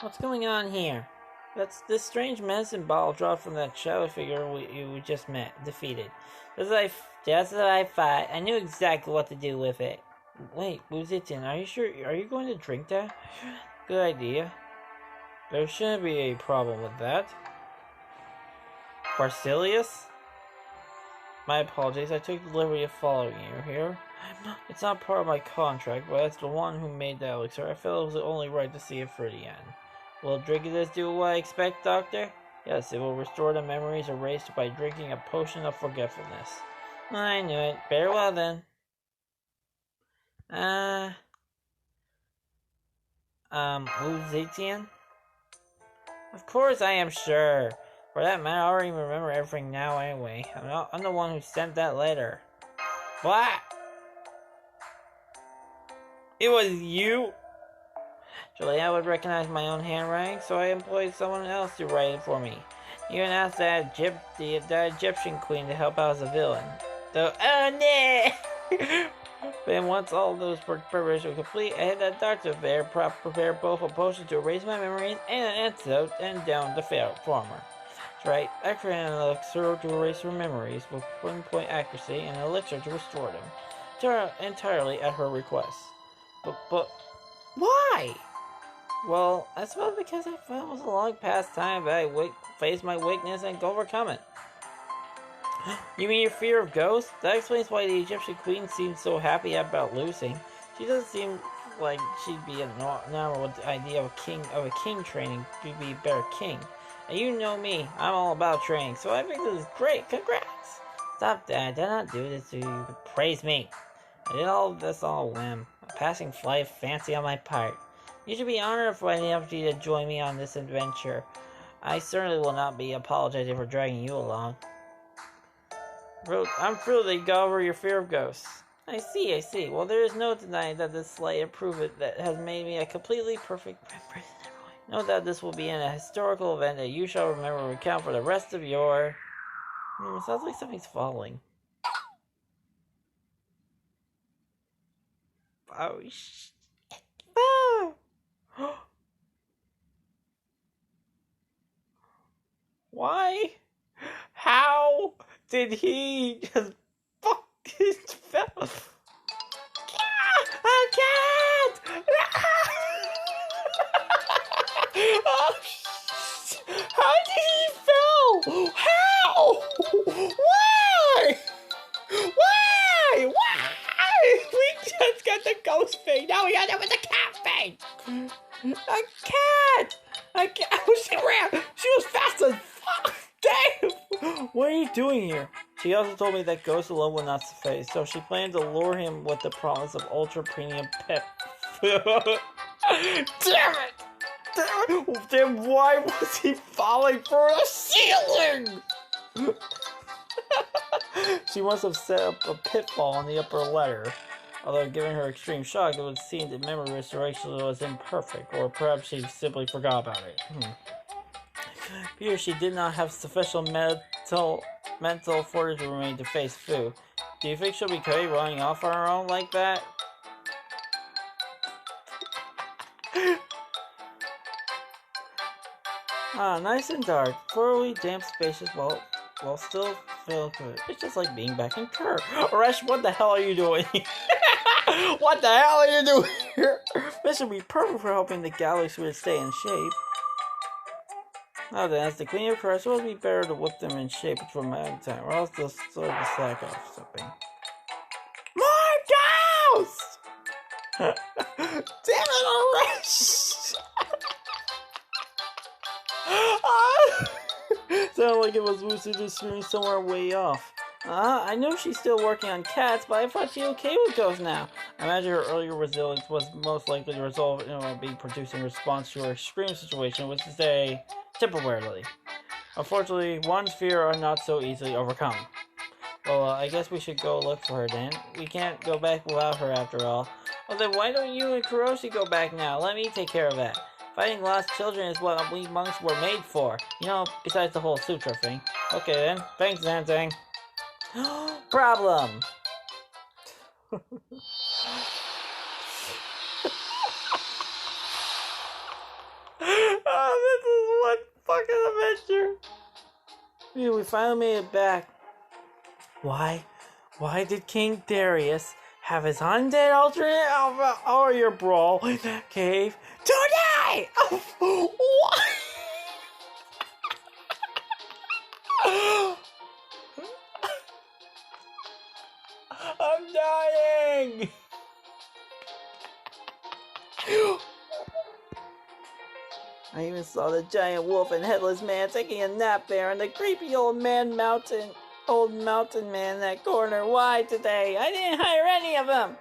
What's going on here? That's this strange medicine bottle dropped from that shadow figure we just defeated. Just as I thought, I knew exactly what to do with it. Wait, Wuzitin, are you sure? Are you going to drink that? Good idea. There shouldn't be a problem with that. Barsilius? My apologies, I took the liberty of following you here. It's not part of my contract, but as the one who made the elixir, I felt it was only right to see it through the end. Will drinking this do what I expect, Doctor? Yes, it will restore the memories erased by drinking a potion of forgetfulness. I knew it. Very well then. Uzitian? Of course I am sure. For that matter, I already remember everything now anyway. I'm the one who sent that letter. What? It was you? Surely I would recognize my own handwriting, so I employed someone else to write it for me. You even asked the Egyptian queen to help out as a villain. So, oh no! Then once all those preparations were complete, I had that doctor there prepare both a potion to erase my memories and an antidote and down the farmer. That's right, I created an elixir to erase her memories with pinpoint accuracy and an elixir to restore them. Entirely at her request. But why? Well, I suppose because I felt it was a long past time that I faced my weakness and overcome it. You mean your fear of ghosts? That explains why the Egyptian queen seems so happy about losing. She doesn't seem like she'd be enamored with the idea of a king training to be a better king. And you know me, I'm all about training, so I think this is great. Congrats! Stop that, I did not do this so you could praise me. I did all this all whim. A passing flight of fancy on my part. You should be honored for the opportunity to join me on this adventure. I certainly will not be apologizing for dragging you along. I'm thrilled that you got over your fear of ghosts. I see. Well, there is no denying that this slight improvement that has made me a completely perfect person. Note that this will be a historical event that you shall remember and recount for the rest of your... sounds like something's falling. Oh, shit. Ah! Why? How did he just fucking fell? A cat! Oh, how did he fall? How? Why? Why? We just got the ghost thing. Now we got it with the cat thing. A cat! She ran! She was fast as fuck! Damn! What are you doing here? She also told me that ghost alone would not suffice, so she planned to lure him with the promise of ultra premium pet food. Damn it! Then why was he falling for the ceiling? She must have set up a pitfall on the upper ladder. Although, given her extreme shock, it would seem that memory restoration was imperfect, or perhaps she simply forgot about it. Peter, she did not have sufficient mental fortitude to remain to face Fu. Do you think she'll be okay running off on her own like that? Nice and dark, thoroughly damp, spacious, while still feel good. It's just like being back in Kerr. Resh, what the hell are you doing? What the hell are you doing here? This would be perfect for helping the galaxy to stay in shape. Now then, as the Queen of Christ, it would be better to whip them in shape for my own time, or else they'll sort of slack off something. More ghosts! Damn it, Resh! Sounded like it was Wooster just screaming somewhere way off. I know she's still working on cats, but I thought she was okay with ghosts now. I imagine her earlier resilience was most likely to result in being produced in response to her extreme situation, which is to say, temporarily. Unfortunately, one's fear are not so easily overcome. Well, I guess we should go look for her then. We can't go back without her after all. Well then, why don't you and Kuroshi go back now? Let me take care of that. Fighting lost children is what we monks were made for. You know, besides the whole sutra thing. Okay then. Thanks, Zanzang. Problem! Oh, this is one fucking adventure. Yeah, we finally made it back. Why did King Darius have his undead alternate alpha warrior brawl in that cave today? What? I'm dying! I even saw the giant wolf and headless man taking a nap there, and the creepy old mountain man in that corner. Why today? I didn't hire any of them!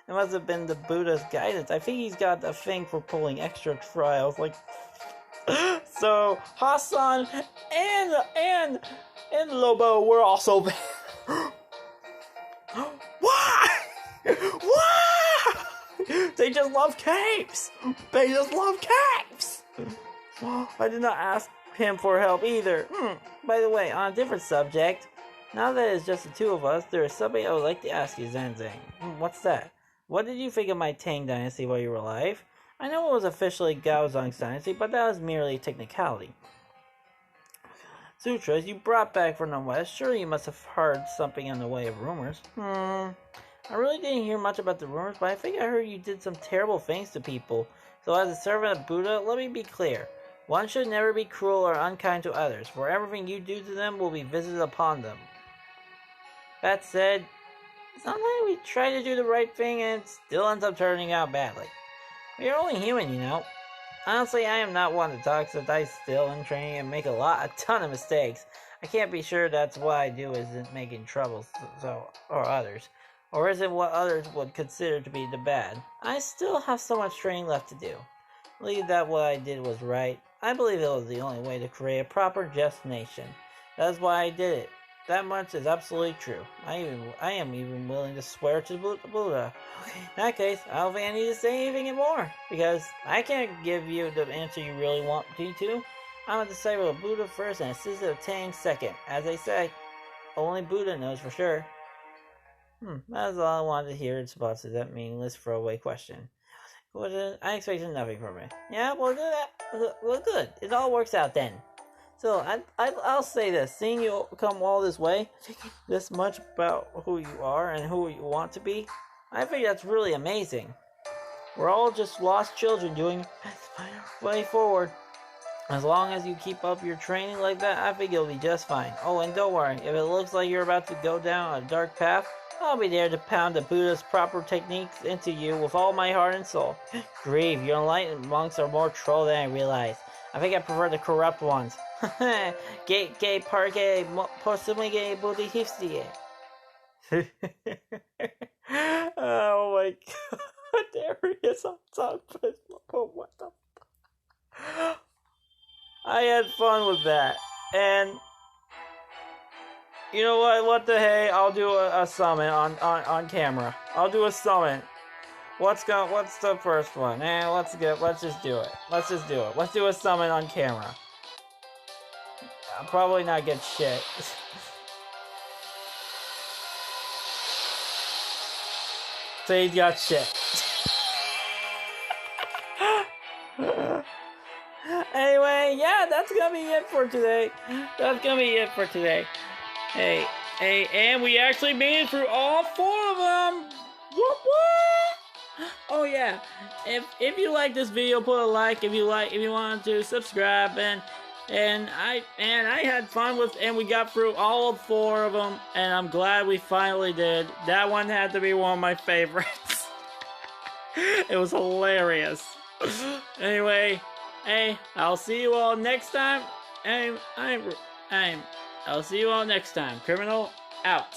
It must have been the Buddha's guidance. I think he's got a thing for pulling extra trials, like... So, Hassan and Lobo were also there. Why? Why? They just love caves. They just love caves. I did not ask him for help either. By the way, on a different subject, now that it's just the two of us, there is something I would like to ask you, Zanzang. What's that? What did you think of my Tang dynasty while you were alive? I know it was officially Gaozong's dynasty, but that was merely a technicality. Sutras you brought back from the West, surely you must have heard something in the way of rumors. I really didn't hear much about the rumors, but I think I heard you did some terrible things to people. So as a servant of Buddha, let me be clear. One should never be cruel or unkind to others, for everything you do to them will be visited upon them. That said, sometimes we try to do the right thing and it still ends up turning out badly. We're only human, you know. Honestly, I am not one to talk since I still in training and make a ton of mistakes. I can't be sure that's what I do isn't making trouble or others. Or is it what others would consider to be the bad? I still have so much training left to do. Believe that what I did was right. I believe it was the only way to create a proper just nation. That's why I did it. That much is absolutely true. I am even willing to swear to Buddha. In that case, I don't think I need to say anything more, because I can't give you the answer you really want me to. I'm going to say with Buddha first and assisted of Tang second. As they say, only Buddha knows for sure. That's all I wanted to hear in response to that meaningless throwaway question. I expected nothing from it. Yeah, well, good. It all works out then. So I'll say this: seeing you come all this way, this much about who you are and who you want to be, I think that's really amazing. We're all just lost children doing way forward. As long as you keep up your training like that, I think you'll be just fine. Oh, and don't worry, if it looks like you're about to go down a dark path, I'll be there to pound the Buddha's proper techniques into you with all my heart and soul. Grieve, your enlightened monks are more troll than I realized. I think I prefer the corrupt ones. Gay parque, possibly gay buddhiste. Oh my god, there he is on top of his. What the? I had fun with that, and you know what? What the hey? I'll do a summon on camera. I'll do a summon. What's the first one? Let's just do it. Let's do a summon on camera. I'll probably not get shit. So he's got shit. Anyway, yeah, that's gonna be it for today. Hey, and we actually made it through all 4 of them. What? Oh yeah. If you like this video, put a like. If you want to subscribe, and I had fun with, and we got through all of 4 of them, and I'm glad we finally did. That one had to be one of my favorites. It was hilarious. Anyway, hey, I'll see you all next time. I'll see you all next time. Criminal out.